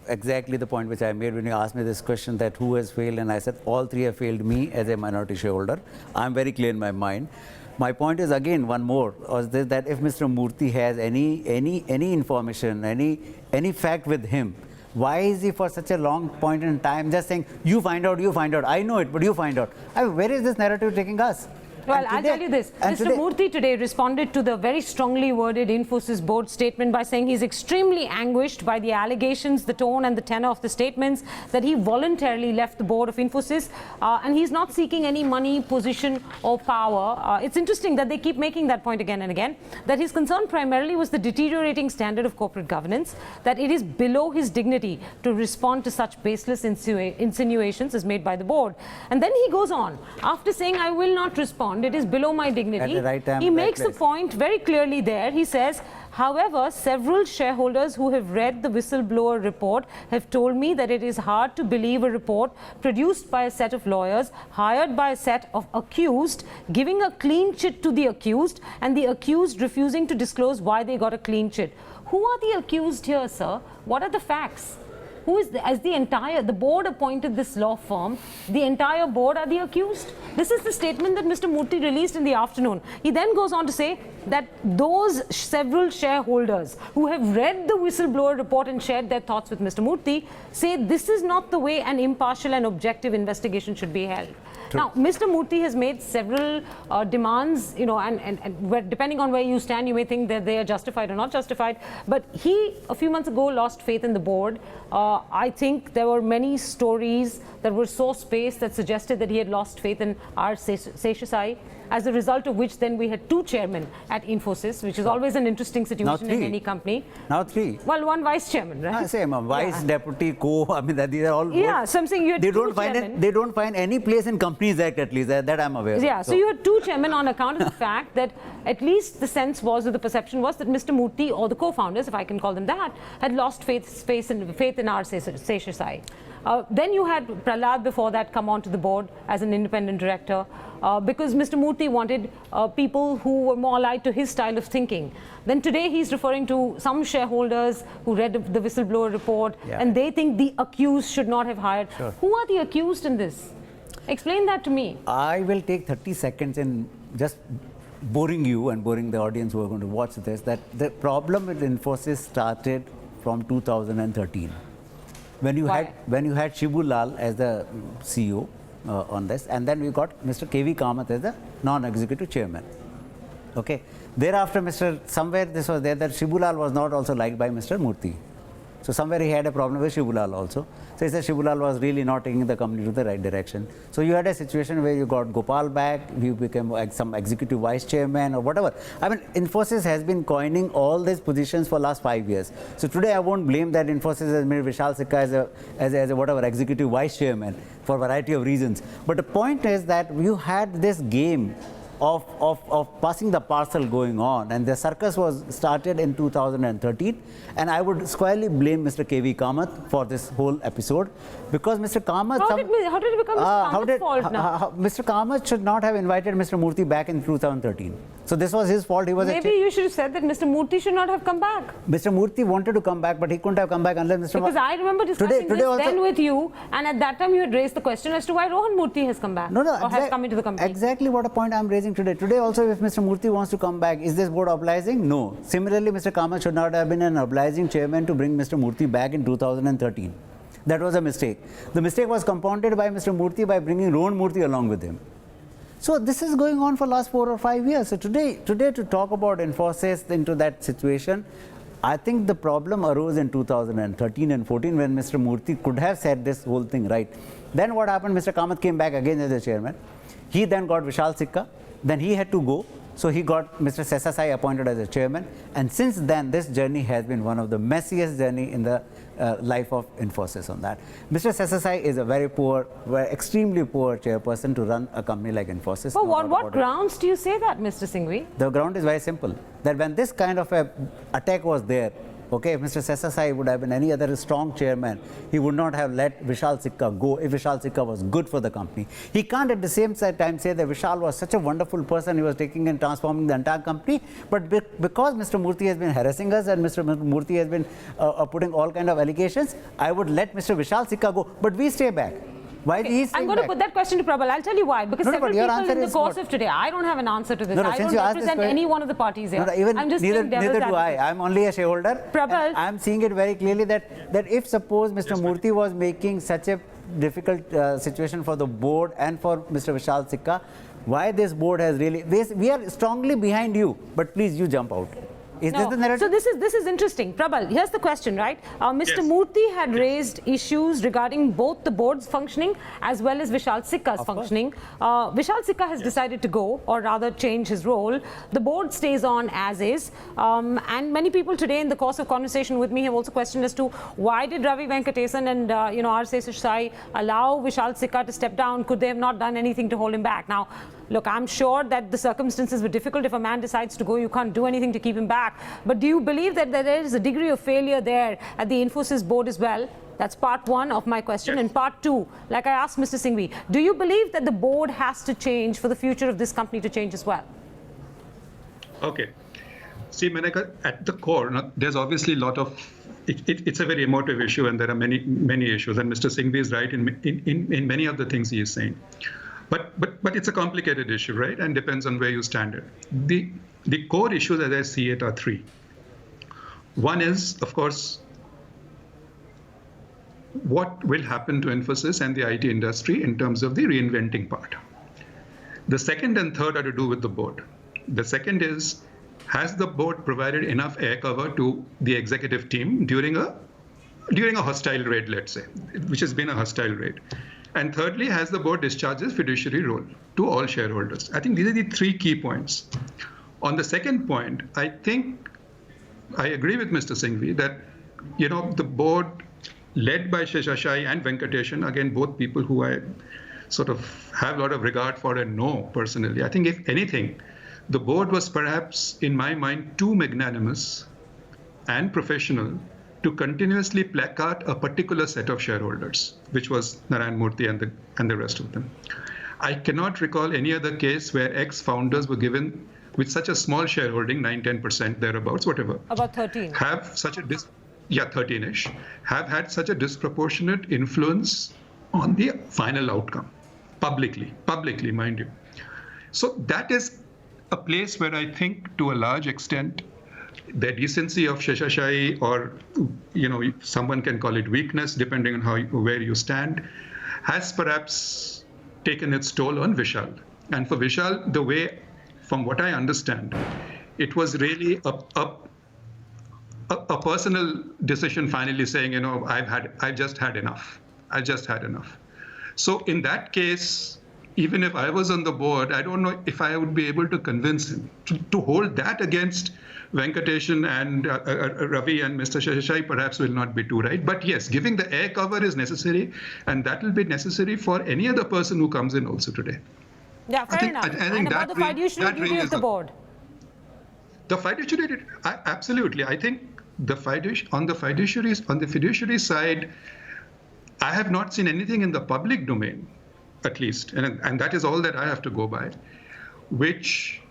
Speaker 2: Exactly the point which I made when you asked me this question, that who has failed, and I said all 3 have failed me as a minority shareholder. I'm very clear in my mind. My point is, again, one more, was this, that if Mr. Murthy has any information, any fact with him, why is he for such a long point in time just saying, you find out, I know it, but you find out? Where is this narrative taking us?
Speaker 1: Well, I'll tell you this. Mr. Murthy today responded to the very strongly worded Infosys board statement by saying he's extremely anguished by the allegations, the tone and the tenor of the statements, that he voluntarily left the board of Infosys, and he's not seeking any money, position or power. It's interesting that they keep making that point again and again, that his concern primarily was the deteriorating standard of corporate governance, that it is below his dignity to respond to such baseless insinuations as made by the board. And then he goes on, after saying, I will not respond, it is below my dignity.
Speaker 2: At the right time,
Speaker 1: he makes the point very clearly there. He says, however, several shareholders who have read the whistleblower report have told me that it is hard to believe a report produced by a set of lawyers hired by a set of accused, giving a clean chit to the accused, and the accused refusing to disclose why they got a clean chit. Who are the accused here, sir? What are the facts? Who is the board appointed this law firm, the entire board are the accused? This is the statement that Mr. Murthy released in the afternoon. He then goes on to say that those several shareholders who have read the whistleblower report and shared their thoughts with Mr. Murthy say this is not the way an impartial and objective investigation should be held. Now, Mr. Murthy has made several demands, and depending on where you stand, you may think that they are justified or not justified. But he, a few months ago, lost faith in the board. I think there were many stories that were so spaced that suggested that he had lost faith in R. Seshasai, as a result of which then we had two chairmen at Infosys, which is always an interesting situation in any company.
Speaker 2: Now three.
Speaker 1: Well, one vice chairman, right?
Speaker 2: Same, vice, deputy, I mean, these are all.
Speaker 1: Yeah, so I'm saying you had
Speaker 2: they
Speaker 1: two chairmen.
Speaker 2: They don't find any place in Companies Act, at least, that I'm aware of.
Speaker 1: Yeah, so you had two chairmen on account of the fact that at least the sense was, or the perception was, that Mr. Murthy, or the co-founders, if I can call them that, had lost faith in R. Seshasai. Then you had Prabal before that come onto the board as an independent director because Mr. Murthy wanted people who were more allied to his style of thinking. Then today he's referring to some shareholders who read the whistleblower report and they think the accused should not have hired.
Speaker 2: Sure.
Speaker 1: Who are the accused in this? Explain that to me.
Speaker 2: I will take 30 seconds in just boring you and boring the audience who are going to watch this, that the problem with Infosys started from 2013. When you had Shibu Lal as the CEO on this, and then we got Mr. K.V. Kamath as the non-executive chairman. Okay. Thereafter, somewhere this was there that Shibu Lal was not also liked by Mr. Murthy. So somewhere he had a problem with Shibu Lal also. So he said Shibu Lal was really not taking the company to the right direction. So you had a situation where you got Gopal back, you became some executive vice chairman or whatever. I mean, Infosys has been coining all these positions for last 5 years. So today I won't blame that Infosys has made Vishal Sikka as a whatever executive vice chairman for a variety of reasons. But the point is that you had this game of passing the parcel going on, and the circus was started in 2013, and I would squarely blame Mr. K.V. Kamath for this whole episode, because Mr. Kamath...
Speaker 1: How did it become Mr. Kamath's fault now?
Speaker 2: Mr. Kamath should not have invited Mr. Murthy back in 2013. So this was his fault. He was
Speaker 1: Maybe you should have said that Mr. Murthy should not have come back.
Speaker 2: Mr. Murthy wanted to come back, but he couldn't have come back unless Mr.
Speaker 1: Because I remember discussing this then with you, and at that time you had raised the question as to why Rohan Murthy has come back, has come into the company.
Speaker 2: Exactly what a point I'm raising today. Today also, if Mr. Murthy wants to come back, is this board obliging? No. Similarly, Mr. Kamath should not have been an obliging chairman to bring Mr. Murthy back in 2013. That was a mistake. The mistake was compounded by Mr. Murthy by bringing Rohan Murthy along with him. So this is going on for last 4 or 5 years. So today to talk about Infosys into that situation, I think the problem arose in 2013 and 14 when Mr. Murthy could have said this whole thing right. Then what happened? Mr. Kamath came back again as the chairman. He then got Vishal Sikka. Then he had to go. So he got Mr. Seshasai appointed as a chairman. And since then, this journey has been one of the messiest journey in the life of Infosys on that. Mr. Seshasai is a extremely poor chairperson to run a company like Infosys.
Speaker 1: But on what grounds do you say that, Mr. Singhvi?
Speaker 2: The ground is very simple. That when this kind of a attack was there, okay, if Mr. Seshasai would have been any other strong chairman, he would not have let Vishal Sikka go if Vishal Sikka was good for the company. He can't at the same time say that Vishal was such a wonderful person, he was taking and transforming the entire company, but because Mr. Murthy has been harassing us and Mr. Murthy has been putting all kind of allegations, I would let Mr. Vishal Sikka go, but we stay back. Why is
Speaker 1: I'm going to put that question to Prabal. I'll tell you why. Because several people in the course of today, I don't have an answer to this. I don't represent any one of the parties here. I'm just
Speaker 2: neither do I. I'm only a shareholder.
Speaker 1: Prabal,
Speaker 2: I'm seeing it very clearly that if suppose Mr. Murthy was making such a difficult situation for the board and for Mr. Vishal Sikka, why this board has really... we are strongly behind you, but please, you jump out. Is this the narrative?
Speaker 1: So this is interesting. Prabal, here's the question, right? Mr. Murthy had raised issues regarding both the board's functioning as well as Vishal Sikka's functioning. Vishal Sikka has decided to go, or rather change his role. The board stays on as is. And many people today in the course of conversation with me have also questioned as to why did Ravi Venkatesan and R. Seshasai allow Vishal Sikka to step down? Could they have not done anything to hold him back? Now, look, I'm sure that the circumstances were difficult. If a man decides to go, you can't do anything to keep him back. But do you believe that there is a degree of failure there at the Infosys board as well? That's part one of my question. And part two, like I asked Mr. Singhvi, do you believe that the board has to change for the future of this company to change as well?
Speaker 3: Okay. See, Menaka, at the core, there's obviously a lot of... It's a very emotive issue, and there are many issues. And Mr. Singhvi is right in many of the things he is saying. But it's a complicated issue, right? And depends on where you stand it. The core issues, as I see it, are three. One is, of course, what will happen to Infosys and the IT industry in terms of the reinventing part. The second and third are to do with the board. The second is, has the board provided enough air cover to the executive team during a hostile raid, let's say, which has been a hostile raid? And thirdly, has the board discharged its fiduciary role to all shareholders? I think these are the three key points. On the second point, I think I agree with Mr. Singhvi that, the board led by Sheshashai and Venkateshan, again, both people who I sort of have a lot of regard for and know personally. I think if anything, the board was perhaps, in my mind, too magnanimous and professional to continuously placard a particular set of shareholders, which was Narayan Murthy and the rest of them. I cannot recall any other case where ex-founders were given with such a small shareholding, 9-10%, thereabouts, whatever.
Speaker 1: About 13.
Speaker 3: Have such a 13-ish, have had such a disproportionate influence on the final outcome, publicly, mind you. So that is a place where I think, to a large extent, the decency of Sheshashai, or someone can call it weakness, depending on where you stand, has perhaps taken its toll on Vishal. And for Vishal, the way, from what I understand, it was really a personal decision, finally saying, I've just had enough. So in that case, even if I was on the board, I don't know if I would be able to convince him to hold that against Venkateshan and Ravi and Mr. Sheshashai perhaps will not be too right. But yes, giving the air cover is necessary, and that will be necessary for any other person who comes in also today.
Speaker 1: Yeah, fair enough. And about the fiduciary duty of the board?
Speaker 3: The fiduciary, absolutely. I think on the fiduciary side, I have not seen anything in the public domain, at least, and that is all that I have to go by, which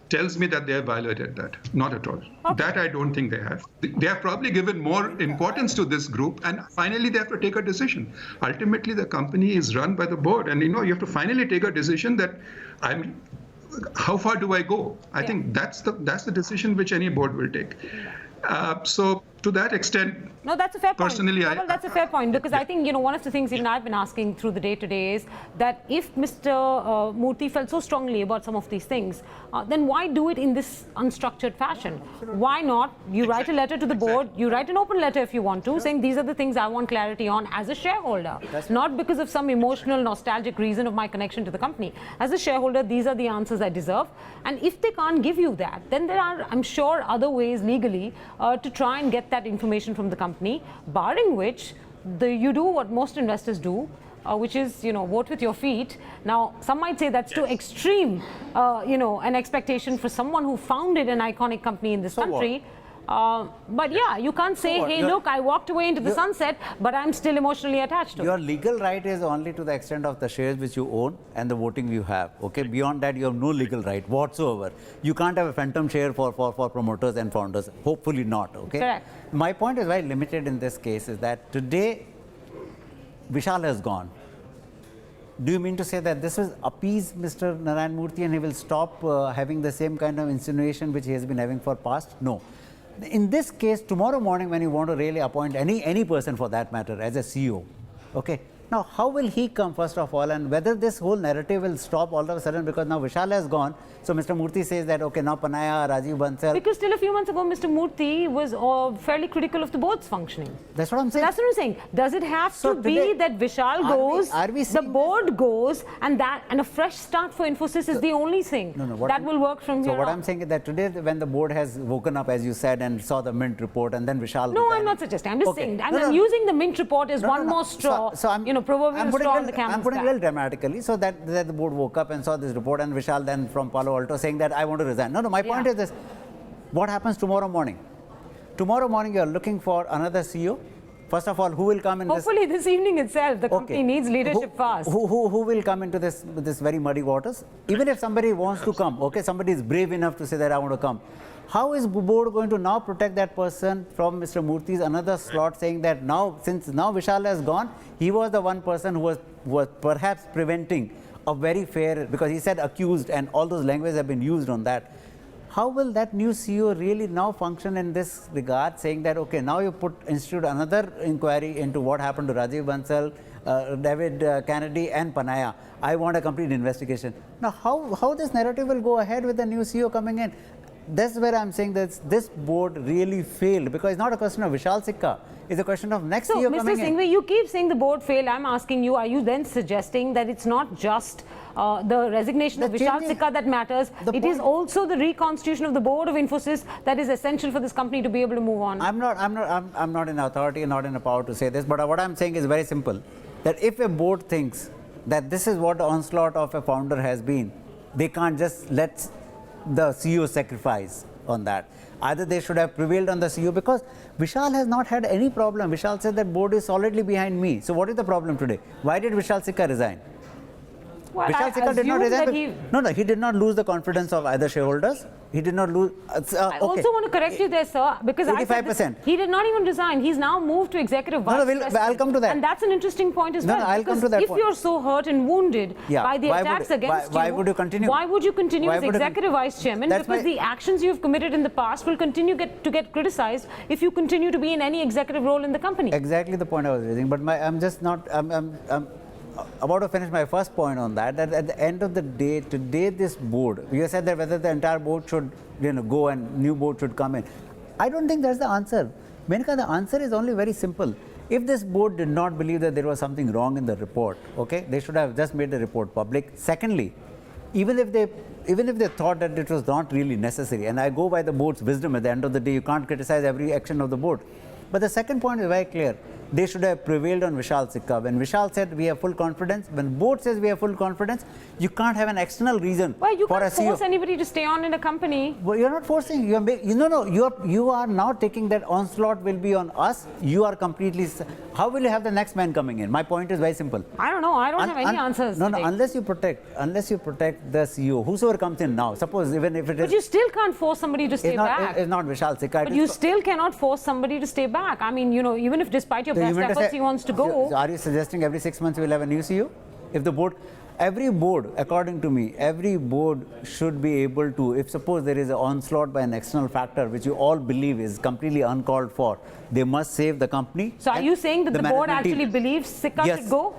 Speaker 3: tells me that they have violated that. Not at all. Okay. That I don't think they have. They have probably given more importance to this group, and finally they have to take a decision. Ultimately, the company is run by the board, and you have to finally take a decision that how far do I go? I think that's the decision which any board will take. So to that extent,
Speaker 1: no, that's a fair point.
Speaker 3: Personally,
Speaker 1: that's a fair point, because I think one of the things even I've been asking through the day today is that if Mr. Murthy felt so strongly about some of these things, then why do it in this unstructured fashion? Why not? You write a letter to the board, you write an open letter if you want to, saying these are the things I want clarity on as a shareholder, not because of some emotional, nostalgic reason of my connection to the company. As a shareholder, these are the answers I deserve. And if they can't give you that, then there are, I'm sure, other ways legally to try and get that information from the company, barring which you do what most investors do, which is vote with your feet. Now, some might say that's too extreme, an expectation for someone who founded an iconic company in this country. But yeah, you can't say, hey, look, I walked away into the sunset, but I'm still emotionally attached to it.
Speaker 2: Your legal right is only to the extent of the shares which you own and the voting you have. Okay, beyond that, you have no legal right whatsoever. You can't have a phantom share for promoters and founders. Hopefully not. Okay.
Speaker 1: Correct.
Speaker 2: My point is very limited in this case is that today, Vishal has gone. Do you mean to say that this will appease Mr. Narayan Murthy and he will stop having the same kind of insinuation which he has been having for past? No. In this case, tomorrow morning when you want to really appoint any person for that matter as a CEO, okay, now how will he come first of all, and whether this whole narrative will stop all of a sudden because now Vishal has gone, so Mr. Murthy says that okay, now Panaya, Rajiv Bansal.
Speaker 1: Because still a few months ago Mr. Murthy was fairly critical of the board's functioning.
Speaker 2: That's what I'm saying.
Speaker 1: That's what I'm saying. Does it have to be that Vishal goes, the board goes, and a fresh start for Infosys is the only thing that will work from here
Speaker 2: on? So what
Speaker 1: on.
Speaker 2: I'm saying is that today when the board has woken up, as you said, and saw the Mint report, and then Vishal...
Speaker 1: No, I'm not suggesting. I'm just saying. I'm using the Mint report as one more straw, proverbial straw on the camel's back.
Speaker 2: I'm putting it real dramatically, so that the board woke up and saw this report, and Vishal then from Palo Alto saying that I want to resign. No, my point is this. What happens tomorrow morning? Tomorrow morning you are looking for another CEO. First of all, who will come in?
Speaker 1: Hopefully this evening itself. The company needs leadership fast.
Speaker 2: Who will come into this very muddy waters? Even if somebody wants to come, okay, somebody is brave enough to say that I want to come. How is the board going to now protect that person from Mr. Murthy's another slot, saying that since Vishal has gone, he was the one person who was perhaps preventing a very fair, because he said accused and all those languages have been used on that. how will that new CEO really now function in this regard, saying that, okay, now you institute another inquiry into what happened to Rajiv Bansal, David Kennedy and Panaya. I want a complete investigation. Now, how this narrative will go ahead with the new CEO coming in? That's where I'm saying that this board really failed, because it's not a question of Vishal Sikka. It's a question of next CEO coming in.
Speaker 1: So, Mr. Singhvi, you keep saying the board failed. I'm asking you, are you then suggesting that it's not just the resignation of Vishal Sikka that matters? It is also the reconstitution of the board of Infosys that is essential for this company to be able to move on.
Speaker 2: I'm not in authority and not in a power to say this, but what I'm saying is very simple. That if a board thinks that this is what the onslaught of a founder has been, they can't just let the CEO sacrifice on that. Either they should have prevailed on the CEO, because Vishal has not had any problem. Vishal said that board is solidly behind me. So what is the problem today? Why did Vishal Sikka resign?
Speaker 1: Well,
Speaker 2: Vishal Sikka did not resign. No, he did not lose the confidence of either shareholders. He did not lose.
Speaker 1: I also want to correct you there, sir, because
Speaker 2: 85%.
Speaker 1: He did not even resign. He's now moved to executive vice president.
Speaker 2: I'll come to that.
Speaker 1: And that's an interesting point as well.
Speaker 2: No, I'll come to that
Speaker 1: if
Speaker 2: point.
Speaker 1: You're so hurt and wounded by the attacks against you,
Speaker 2: why would you continue?
Speaker 1: Why would you continue as executive vice chairman? Because the actions you've committed in the past will continue to get criticized if you continue to be in any executive role in the company.
Speaker 2: Exactly the point I was raising. But I'm about to finish my first point on that, that at the end of the day, today this board, you said that whether the entire board should go and new board should come in. I don't think that's the answer. Menaka, the answer is only very simple. If this board did not believe that there was something wrong in the report, okay, they should have just made the report public. Secondly, even if they thought that it was not really necessary, and I go by the board's wisdom, at the end of the day, you can't criticize every action of the board. But the second point is very clear. They should have prevailed on Vishal Sikka. When Vishal said we have full confidence, when board says we have full confidence, you can't have an external reason
Speaker 1: for a CEO. Well, you can't force
Speaker 2: CEO.
Speaker 1: anybody to stay on in a company.
Speaker 2: Well, you're not forcing. You are now taking that onslaught will be on us. You are completely. How will you have the next man coming in? My point is very simple.
Speaker 1: I don't know. I don't have any answers.
Speaker 2: No, unless you protect the CEO, whosoever comes in now. Suppose even if it is.
Speaker 1: But you still can't force somebody to stay back.
Speaker 2: It's not Vishal Sikka.
Speaker 1: But you still cannot force somebody to stay back. I mean, even if despite your best efforts he wants to go.
Speaker 2: Are you suggesting every 6 months we will have a new CEO? If the board, every board, according to me, every board should be able to, if suppose there is an onslaught by an external factor, which you all believe is completely uncalled for, they must save the company.
Speaker 1: So are you saying that the board actually believes Sikka should go?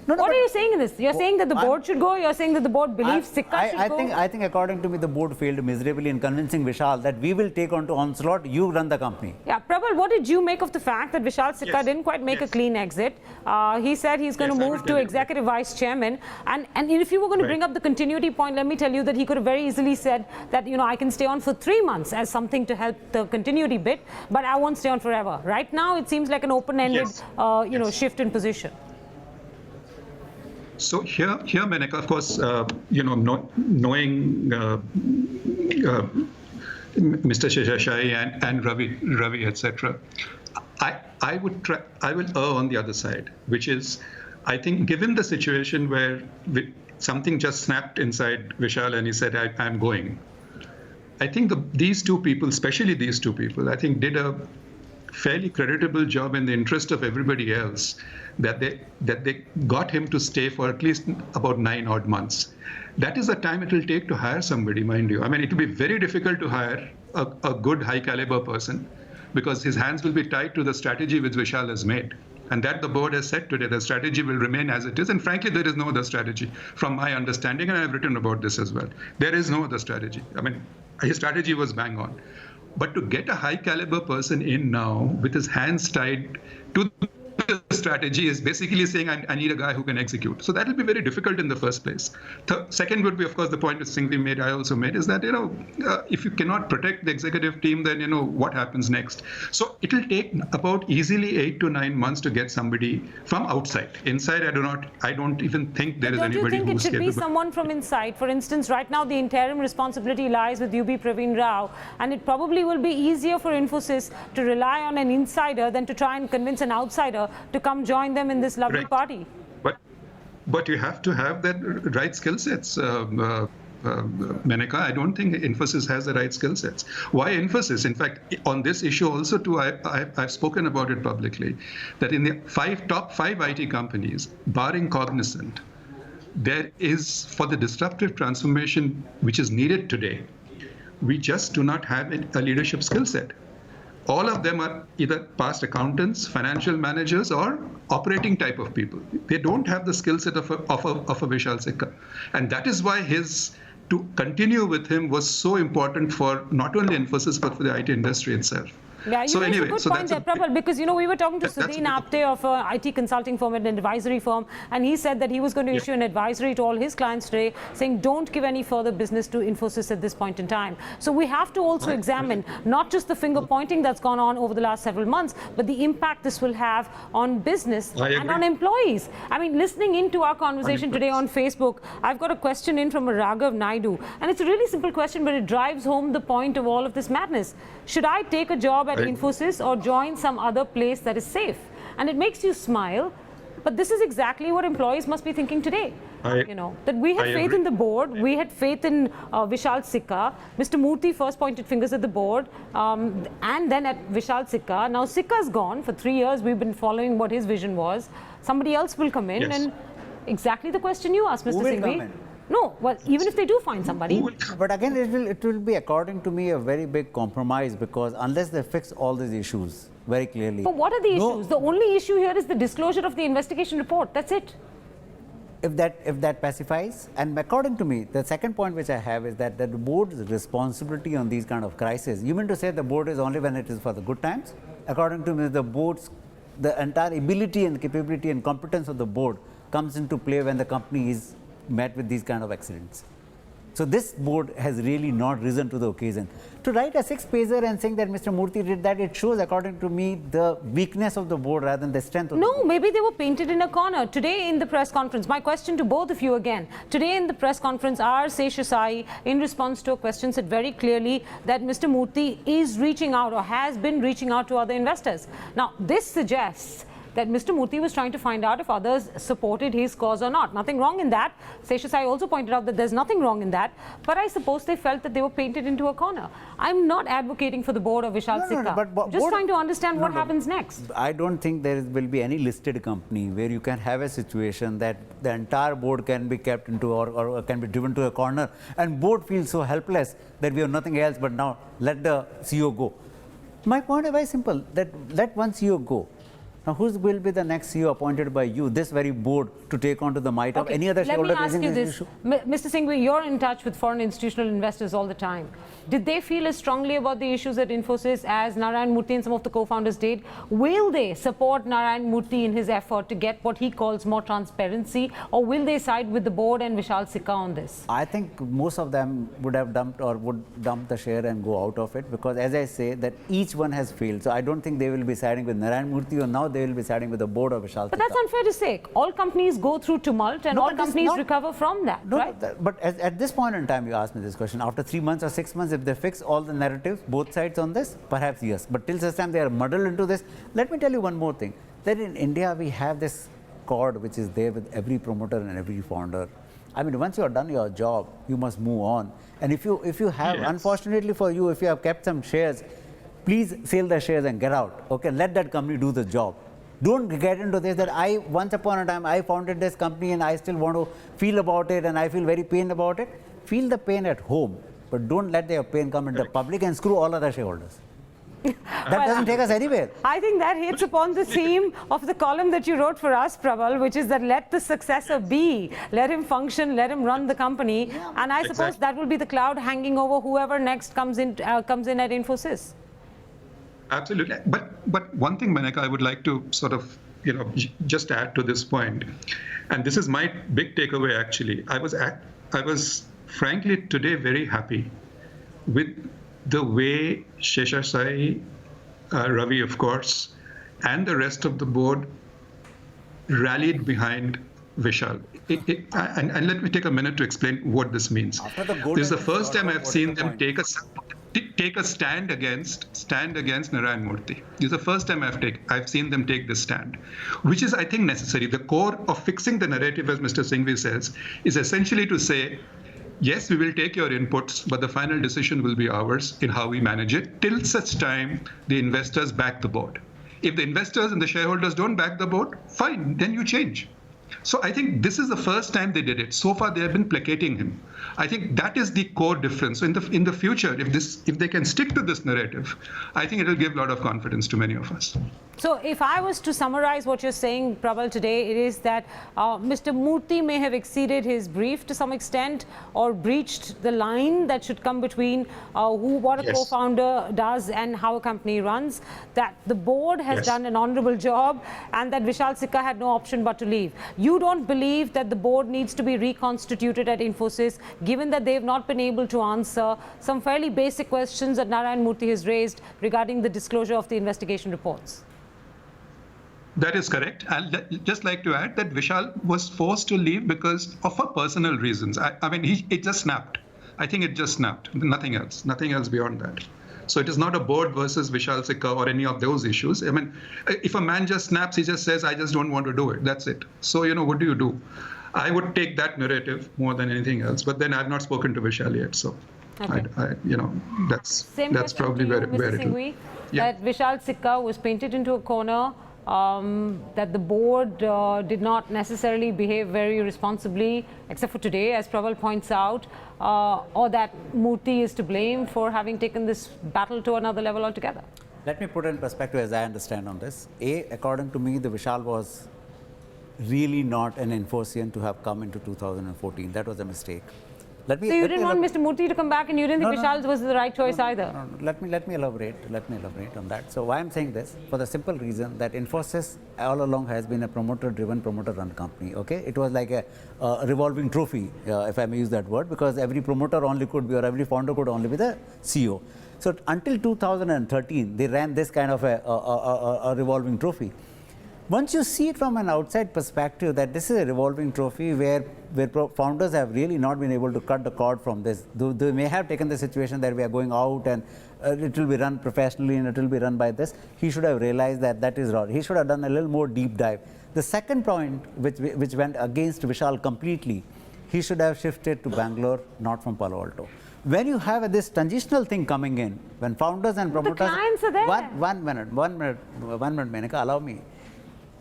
Speaker 2: No,
Speaker 1: what are you saying in this? You're saying that the board should go? You're saying that the board believes Sikka should go?
Speaker 2: I think according to me, the board failed miserably in convincing Vishal that we will take on to onslaught, you run the company.
Speaker 1: Yeah, Prabal, what did you make of the fact that Vishal Sikka didn't quite make a clean exit? He said he's going to move to executive vice chairman. And if you were going to bring up the continuity point, let me tell you that he could have very easily said that, I can stay on for 3 months as something to help the continuity bit, but I won't stay on forever. Right now, it seems like an open-ended, shift in position.
Speaker 3: So here, Menaka, of course, knowing Mr. Sheshai and Ravi, etc., I will err on the other side, which is, I think, given the situation where something just snapped inside Vishal and he said, I'm going. I think these two people, especially these two people, I think did a fairly creditable job in the interest of everybody else, that they got him to stay for at least about 9 odd months. That is the time it will take to hire somebody, mind you. I mean, it will be very difficult to hire a good high caliber person, because his hands will be tied to the strategy which Vishal has made. And that the board has said today, the strategy will remain as it is. And frankly, there is no other strategy from my understanding, and I've written about this as well. There is no other strategy. I mean, his strategy was bang on. But to get a high caliber person in now with his hands tied to the strategy is basically saying, I need a guy who can execute. So that will be very difficult in the first place. Second would be, of course, the point that Singhvi made, I also made, is that, if you cannot protect the executive team, then, what happens next? So it will take about easily 8 to 9 months to get somebody from outside. Inside, I don't even think there is anybody who's capable.
Speaker 1: Don't you think it should be someone from inside? For instance, right now, the interim responsibility lies with UB Praveen Rao, and it probably will be easier for Infosys to rely on an insider than to try and convince an outsider to come join them in this lovely party.
Speaker 3: But you have to have that right skill sets, Menaka. I don't think Infosys has the right skill sets. Why Infosys? In fact, on this issue also too, I've spoken about it publicly, that in the top five IT companies, barring Cognizant, there is, for the disruptive transformation which is needed today, we just do not have a leadership skill set. All of them are either past accountants, financial managers, or operating type of people. They don't have the skill set of a Vishal Sikka. And that is why to continue with him was so important for not only Infosys, but for the IT industry itself.
Speaker 1: Yeah, you raised a good point there, Prabal, because, we were talking to Sudhin Apte of an IT consulting firm and an advisory firm, and he said that he was going to issue an advisory to all his clients today saying don't give any further business to Infosys at this point in time. So we have to also examine not just the finger pointing that's gone on over the last several months, but the impact this will have on business and on employees. I mean, listening into our conversation today on Facebook, I've got a question in from a Raghav Naidu, and it's a really simple question, but it drives home the point of all of this madness. Should I take a job at Infosys or join some other place that is safe? And it makes you smile, but this is exactly what employees must be thinking today. That we had faith in the board, we had faith in Vishal Sikka. Mr. Murthy first pointed fingers at the board and then at Vishal Sikka. Now Sikka's gone. For 3 years we've been following what his vision was. Somebody else will come in, and exactly the question you asked, Mr. Singhvi. No, well, even if they do find somebody.
Speaker 2: But again, it will be, according to me, a very big compromise, because unless they fix all these issues very clearly.
Speaker 1: But what are the issues? The only issue here is the disclosure of the investigation report. That's it.
Speaker 2: If that pacifies, and according to me, the second point which I have is that the board's responsibility on these kind of crises. You mean to say the board is only when it is for the good times? According to me, the entire ability and capability and competence of the board comes into play when the company is met with these kind of accidents. So this board has really not risen to the occasion. To write a 6-pager and saying that Mr. Murthy did that, it shows, according to me, the weakness of the board rather than the strength of the board.
Speaker 1: No, maybe they were painted in a corner. Today in the press conference, my question to both of you again. Today in the press conference, our Seshasai, in response to a question, said very clearly that Mr. Murthy is reaching out or has been reaching out to other investors. Now, this suggests that Mr. Murthy was trying to find out if others supported his cause or not. Nothing wrong in that. Seshasai also pointed out that there's nothing wrong in that. But I suppose they felt that they were painted into a corner. I'm not advocating for the board of Vishal Sikka.
Speaker 2: But
Speaker 1: just trying to understand what happens next.
Speaker 2: I don't think there will be any listed company where you can have a situation that the entire board can be kept into or can be driven to a corner, and board feels so helpless that we have nothing else but now let the CEO go. My point is very simple, that let one CEO go. Now, who will be the next CEO appointed by you, this very board, to take on to the might of any other shareholder raising this issue?
Speaker 1: Mr. Singhvi, you're in touch with foreign institutional investors all the time. Did they feel as strongly about the issues at Infosys as Narayan Murthy and some of the co-founders did? Will they support Narayan Murthy in his effort to get what he calls more transparency, or will they side with the board and Vishal Sikka on this?
Speaker 2: I think most of them would have dumped or would dump the share and go out of it, because, as I say, that each one has failed. So I don't think they will be siding with Narayan Murthy, or now they will be siding with the board of Vishal Sikka.
Speaker 1: But that's unfair to say. All companies go through tumult and all companies recover from that, right?
Speaker 2: But at this point in time, you asked me this question. After 3 months or 6 months, if they fix all the narratives, both sides on this, perhaps yes. But till such time they are muddled into this. Let me tell you one more thing. That in India, we have this cord which is there with every promoter and every founder. I mean, once you have done your job, you must move on. And if you have, unfortunately for you, if you have kept some shares, please sell the shares and get out. Okay, let that company do the job. Don't get into this that once upon a time, I founded this company and I still want to feel about it and I feel very pain about it. Feel the pain at home, but don't let their pain come into public and screw all other shareholders. That doesn't take us anywhere.
Speaker 1: I think that hits upon the theme of the column that you wrote for us, Prabal, which is that let the successor be. Let him function, let him run the company. Yeah, and I suppose that will be the cloud hanging over whoever next comes in at Infosys.
Speaker 3: Absolutely. But one thing, Menaka, I would like to sort of, just add to this point. And this is my big takeaway, actually. I was frankly today very happy with the way Seshasai, Ravi, of course, and the rest of the board rallied behind Vishal. And let me take a minute to explain what this means. This is the first time I've seen them take a stand against Narayan Murthy. This is the first time I've seen them take this stand, which is, I think, necessary. The core of fixing the narrative, as Mr. Singhvi says, is essentially to say, yes, we will take your inputs, but the final decision will be ours in how we manage it till such time the investors back the board. If the investors and the shareholders don't back the board, fine, then you change. So I think this is the first time they did it. So far, they have been placating him. I think that is the core difference. So in the future, if they can stick to this narrative, I think it will give a lot of confidence to many of us.
Speaker 1: So if I was to summarize what you're saying, Prabal, today, it is that Mr. Murthy may have exceeded his brief to some extent or breached the line that should come between what a co-founder does and how a company runs, that the board has done an honorable job, and that Vishal Sikka had no option but to leave. You don't believe that the board needs to be reconstituted at Infosys, given that they've not been able to answer some fairly basic questions that Narayan Murthy has raised regarding the disclosure of the investigation reports?
Speaker 3: That is correct. I'd just like to add that Vishal was forced to leave because of her personal reasons. I mean, it just snapped. I think it just snapped. Nothing else beyond that. So it is not a board versus Vishal Sikka or any of those issues. I mean, if a man just snaps, he just says, I just don't want to do it. That's it. So, what do you do? I would take that narrative more than anything else. But then I've not spoken to Vishal yet. So,
Speaker 1: okay.
Speaker 3: That's probably where it
Speaker 1: Singhvi, that Vishal Sikka was painted into a corner, that the board did not necessarily behave very responsibly, except for today, as Prabal points out, or that Murthy is to blame for having taken this battle to another level altogether.
Speaker 2: Let me put in perspective as I understand on this. According to me, the Vishal was really not an Infosian to have come into 2014. That was a mistake.
Speaker 1: So you didn't want Mr. Murthy to come back, and you didn't think Vishal was the right choice either?
Speaker 2: No. Let me elaborate. Let me elaborate on that. So why I'm saying this? For the simple reason that Infosys all along has been a promoter-driven, promoter-run company. Okay, it was like a revolving trophy, if I may use that word, because every promoter only could be, or every founder could only be the CEO. So until 2013, they ran this kind of a revolving trophy. Once you see it from an outside perspective that this is a revolving trophy where founders have really not been able to cut the cord from this. They may have taken the situation that we are going out and it will be run professionally and it will be run by this. He should have realized that that is wrong. He should have done a little more deep dive. The second point which went against Vishal completely, he should have shifted to Bangalore, not from Palo Alto. When you have this transitional thing coming in, when founders and promoters...
Speaker 1: The clients are there.
Speaker 2: One minute, Menaka, allow me.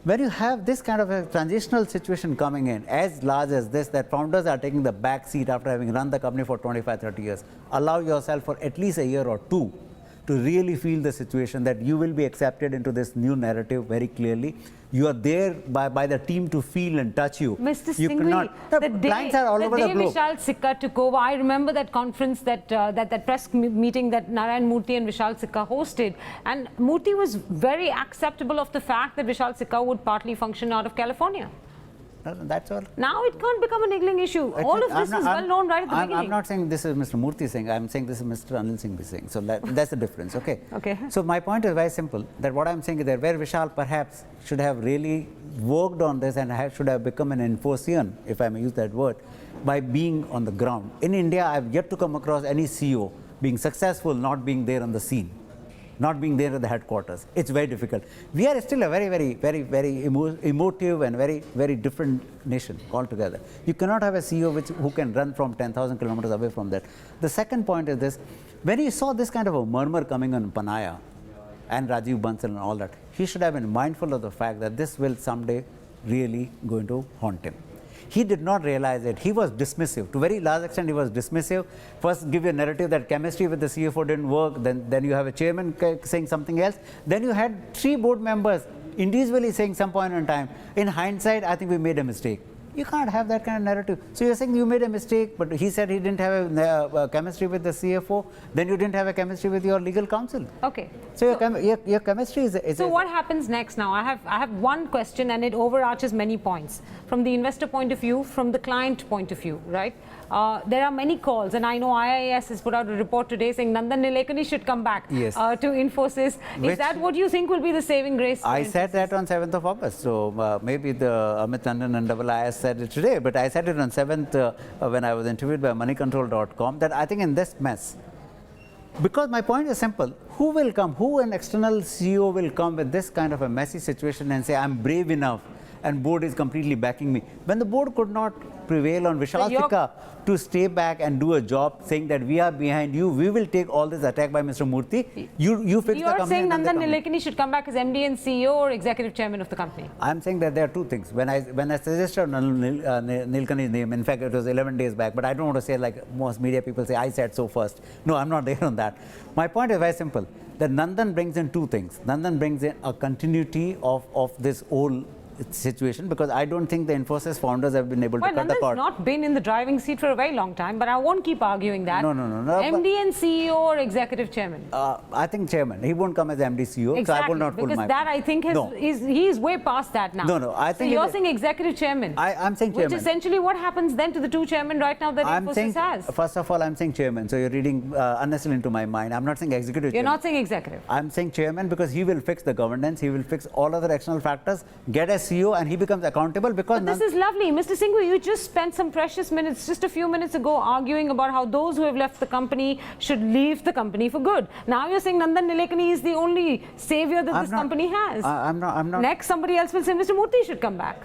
Speaker 2: When you have this kind of a transitional situation coming in, as large as this, that founders are taking the back seat after having run the company for 25, 30 years, allow yourself for at least a year or two to really feel the situation that you will be accepted into this new narrative very clearly. You are there by the team to feel and touch you.
Speaker 1: Mr.
Speaker 2: You
Speaker 1: Singhvi,
Speaker 2: clients are all over the globe.
Speaker 1: Vishal Sikka took over, I remember that conference, that press meeting that Narayan Murthy and Vishal Sikka hosted. And Murthy was very acceptable of the fact that Vishal Sikka would partly function out of California.
Speaker 2: No, that's all.
Speaker 1: Now it can't become a niggling issue. All of this is well known right at the beginning.
Speaker 2: I'm not saying this is Mr. Murthy saying. I'm saying this is Mr. Anil Singhvi saying. So that's the difference. Okay.
Speaker 1: Okay.
Speaker 2: So my point is very simple. That what I'm saying is that where Vishal perhaps should have really worked on this and should have become an Infosian, if I may use that word, by being on the ground. In India, I've yet to come across any CEO being successful, not being there on the scene, not being there at the headquarters. It's very difficult. We are still a very emotive and very different nation altogether. You cannot have a CEO who can run from 10,000 kilometers away from that. The second point is this. When he saw this kind of a murmur coming on Panaya and Rajiv Bansal and all that, he should have been mindful of the fact that this will someday really going to haunt him. He did not realize it. He was dismissive. To a very large extent, he was dismissive. First, give you a narrative that chemistry with the CFO didn't work. Then you have a chairman saying something else. Then you had 3 board members individually saying some point in time, in hindsight, I think we made a mistake. You can't have that kind of narrative. So you're saying you made a mistake, but he said he didn't have a chemistry with the CFO. Then you didn't have a chemistry with your legal counsel.
Speaker 1: Okay.
Speaker 2: So your chemistry is...
Speaker 1: So what happens next now? I have one question, and it overarches many points. From the investor point of view, from the client point of view, right? There are many calls, and I know IiAS has put out a report today saying Nandan Nilekani should come back to Infosys. Is that what you think will be the saving grace?
Speaker 2: I said that on 7th of August. So maybe the Amit Nandan and IiAS said it today, but I said it on 7th when I was interviewed by moneycontrol.com that I think in this mess, because my point is simple, who will come, who an external CEO will come with this kind of a messy situation and say, I'm brave enough and board is completely backing me, when the board could not prevail on Vishal Sikka to stay back and do a job saying that we are behind you. We will take all this attack by Mr. Murthy. You fix the company.
Speaker 1: You're saying Nandan Nilekani should come back as MD and CEO or executive chairman of the company?
Speaker 2: I'm saying that there are two things. When I suggested Nilekani's name, in fact, it was 11 days back, but I don't want to say like most media people say, I said so first. No, I'm not there on that. My point is very simple, that Nandan brings in two things. Nandan brings in a continuity of this whole situation, because I don't think the Infosys founders have been able to cut the cord.
Speaker 1: Nandan's not been in the driving seat for a very long time, but I won't keep arguing that.
Speaker 2: No.
Speaker 1: MD and CEO or executive chairman?
Speaker 2: I think chairman. He won't come as MD CEO,
Speaker 1: exactly,
Speaker 2: so I will not pull my...
Speaker 1: because that I think he's way past that now.
Speaker 2: No, I think...
Speaker 1: So you're saying executive chairman?
Speaker 2: I'm saying chairman.
Speaker 1: Which essentially what happens then to the two chairmen right now that Infosys has?
Speaker 2: First of all, I'm saying chairman, so you're reading unnecessarily into my mind. I'm not saying executive chairman.
Speaker 1: You're not saying executive?
Speaker 2: I'm saying chairman because he will fix the governance, he will fix all other external factors, get a CEO, and he becomes accountable because...
Speaker 1: But this is lovely. Mr. Singhvi, you just spent some precious minutes, just a few minutes ago, arguing about how those who have left the company should leave the company for good. Now you're saying Nandan Nilekani is the only savior that this company has.
Speaker 2: I'm not...
Speaker 1: Next, somebody else will say Mr. Murthy should come back.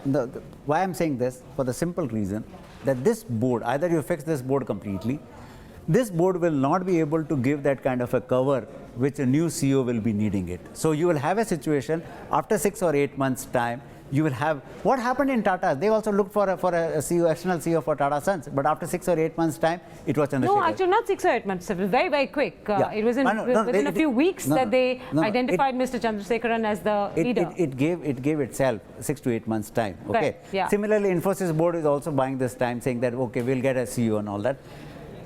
Speaker 2: Why I'm saying this? For the simple reason that this board, either you fix this board completely, this board will not be able to give that kind of a cover which a new CEO will be needing it. So you will have a situation after 6 or 8 months' time. You will have what happened in Tata. They also looked for a CEO, external CEO for Tata Sons, but after 6 or 8 months' time, it was Chandrasekhar.
Speaker 1: No, actually not 6 or 8 months. It was very, very quick. It was within a few weeks that they identified Mr. Chandrasekharan as the leader.
Speaker 2: It gave itself 6 to 8 months' time. Okay.
Speaker 1: Right, yeah.
Speaker 2: Similarly, Infosys board is also buying this time, saying that okay, we'll get a CEO and all that.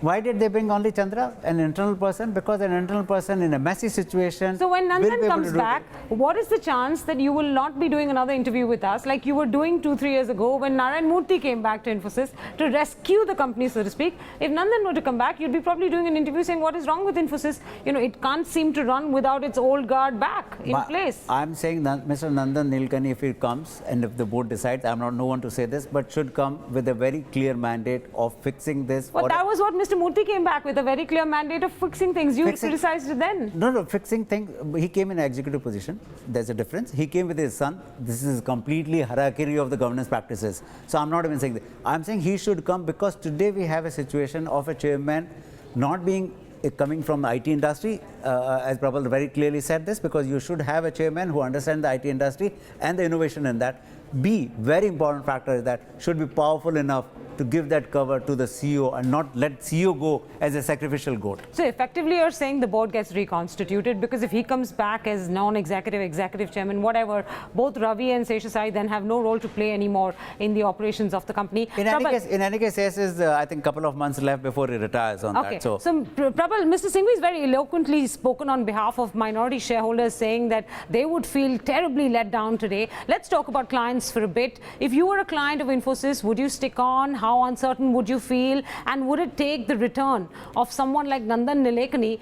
Speaker 2: Why did they bring only Chandra, an internal person? Because an internal person in a messy situation...
Speaker 1: So when Nandan comes back, what is the chance that you will not be doing another interview with us like you were doing 2-3 years ago when Narayan Murthy came back to Infosys to rescue the company, so to speak? If Nandan were to come back, you'd be probably doing an interview saying what is wrong with Infosys? You know, it can't seem to run without its old guard back in place.
Speaker 2: I'm saying that Mr. Nandan Nilekani, if he comes and if the board decides, I'm not no one to say this, but should come with a very clear mandate of fixing this.
Speaker 1: But that was what Mr. Murthy came back with, a very clear mandate of fixing things. You criticized it then.
Speaker 2: No, fixing things. He came in an executive position. There's a difference. He came with his son. This is completely hierarchy of the governance practices. So I'm not even saying that. I'm saying he should come because today we have a situation of a chairman not being coming from the IT industry, as Prabal very clearly said this, because you should have a chairman who understands the IT industry and the innovation in that. B, very important factor is that should be powerful enough to give that cover to the CEO and not let CEO go as a sacrificial goat.
Speaker 1: So effectively you're saying the board gets reconstituted because if he comes back as non-executive, executive chairman, whatever, both Ravi and Seshasai then have no role to play anymore in the operations of the company.
Speaker 2: In any case, yes, is I think a couple of months left before he retires on that. So
Speaker 1: Prabal, Mr. Singhvi is very eloquently spoken on behalf of minority shareholders saying that they would feel terribly let down today. Let's talk about clients for a bit. If you were a client of Infosys, would you stick on? How uncertain would you feel? And would it take the return of someone like Nandan Nilekani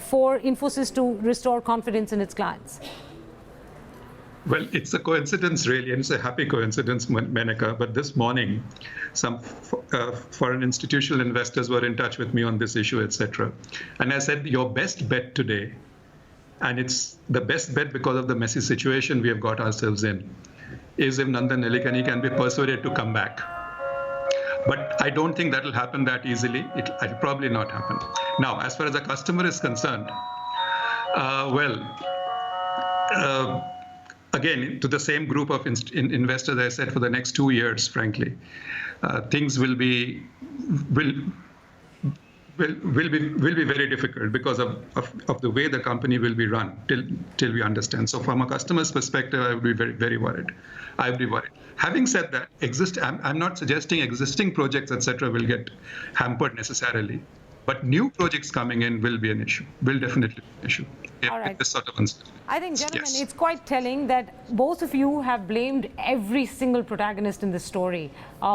Speaker 1: for Infosys to restore confidence in its clients?
Speaker 3: Well, it's a coincidence really, and it's a happy coincidence, Menaka, but this morning some foreign institutional investors were in touch with me on this issue, etc. And I said, your best bet today, and it's the best bet because of the messy situation we have got ourselves in, is if Nandan Nilekani can be persuaded to come back. But I don't think that will happen that easily. It'll probably not happen. Now, as far as the customer is concerned, again, to the same group of investors, I said for the next 2 years, frankly, things will be very difficult because of the way the company will be run till we understand. So from a customer's perspective, I would be very, very worried. I would be worried. Having said that, I'm not suggesting existing projects, etc., will get hampered necessarily. But new projects coming in will be an issue, will definitely be an issue.
Speaker 1: All right.
Speaker 3: This sort of uncertainty.
Speaker 1: I think, gentlemen, it's quite telling that both of you have blamed every single protagonist in this story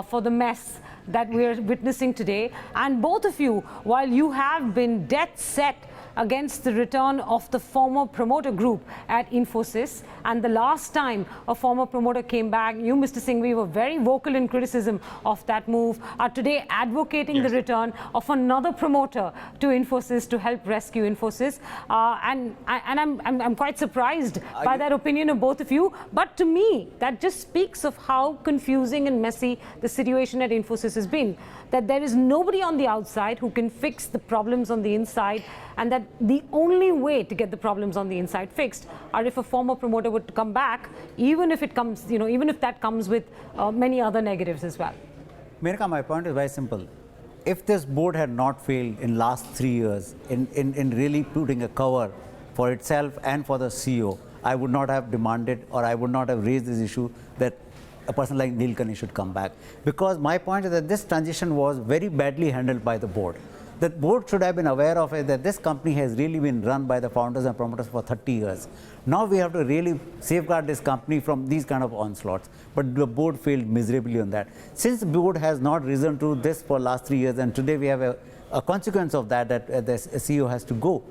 Speaker 1: for the mess that we're witnessing today. And both of you, while you have been dead set against the return of the former promoter group at Infosys. And the last time a former promoter came back, you, Mr. Singhvi, were very vocal in criticism of that move, are today advocating the return of another promoter to Infosys to help rescue Infosys. And I'm quite surprised by that opinion of both of you. But to me, that just speaks of how confusing and messy the situation at Infosys has been. That there is nobody on the outside who can fix the problems on the inside, and that the only way to get the problems on the inside fixed are if a former promoter were to come back, even if it comes, even if that comes with many other negatives as well.
Speaker 2: Menaka, my point is very simple. If this board had not failed in last 3 years in really putting a cover for itself and for the CEO, I would not have demanded, or I would not have raised this issue that a person like Nilekani should come back. Because my point is that this transition was very badly handled by the board. The board should have been aware of it, that this company has really been run by the founders and promoters for 30 years. Now we have to really safeguard this company from these kind of onslaughts. But the board failed miserably on that. Since the board has not risen to this for last 3 years, and today we have a consequence of that, that the CEO has to go.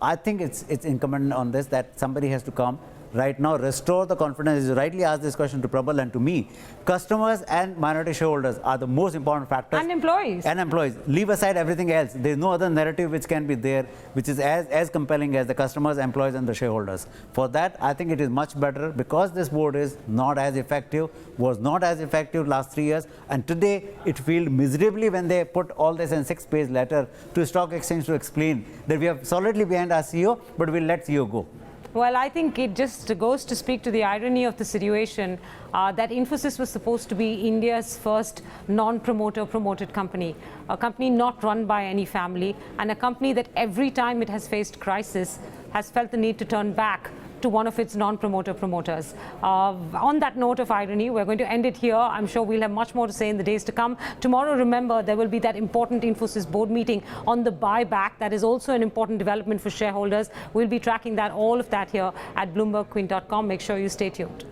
Speaker 2: I think it's incumbent on this that somebody has to come right now, restore the confidence. You rightly asked this question to Prabal and to me. Customers and minority shareholders are the most important factors.
Speaker 1: And employees.
Speaker 2: And employees. Leave aside everything else. There is no other narrative which can be there, which is as compelling as the customers, employees, and the shareholders. For that, I think it is much better, because this board is not as effective, was not as effective last 3 years, and today it failed miserably when they put all this in 6-page letter to stock exchange to explain that we are solidly behind our CEO, but we'll let CEO go.
Speaker 1: Well, I think it just goes to speak to the irony of the situation that Infosys was supposed to be India's first non-promoter promoted company, a company not run by any family, and a company that every time it has faced crisis has felt the need to turn back to one of its non-promoter promoters. On that note of irony, we're going to end it here. I'm sure we'll have much more to say in the days to come. Tomorrow, remember, there will be that important Infosys board meeting on the buyback. That is also an important development for shareholders. We'll be tracking that, all of that here at BloombergQuint.com. Make sure you stay tuned.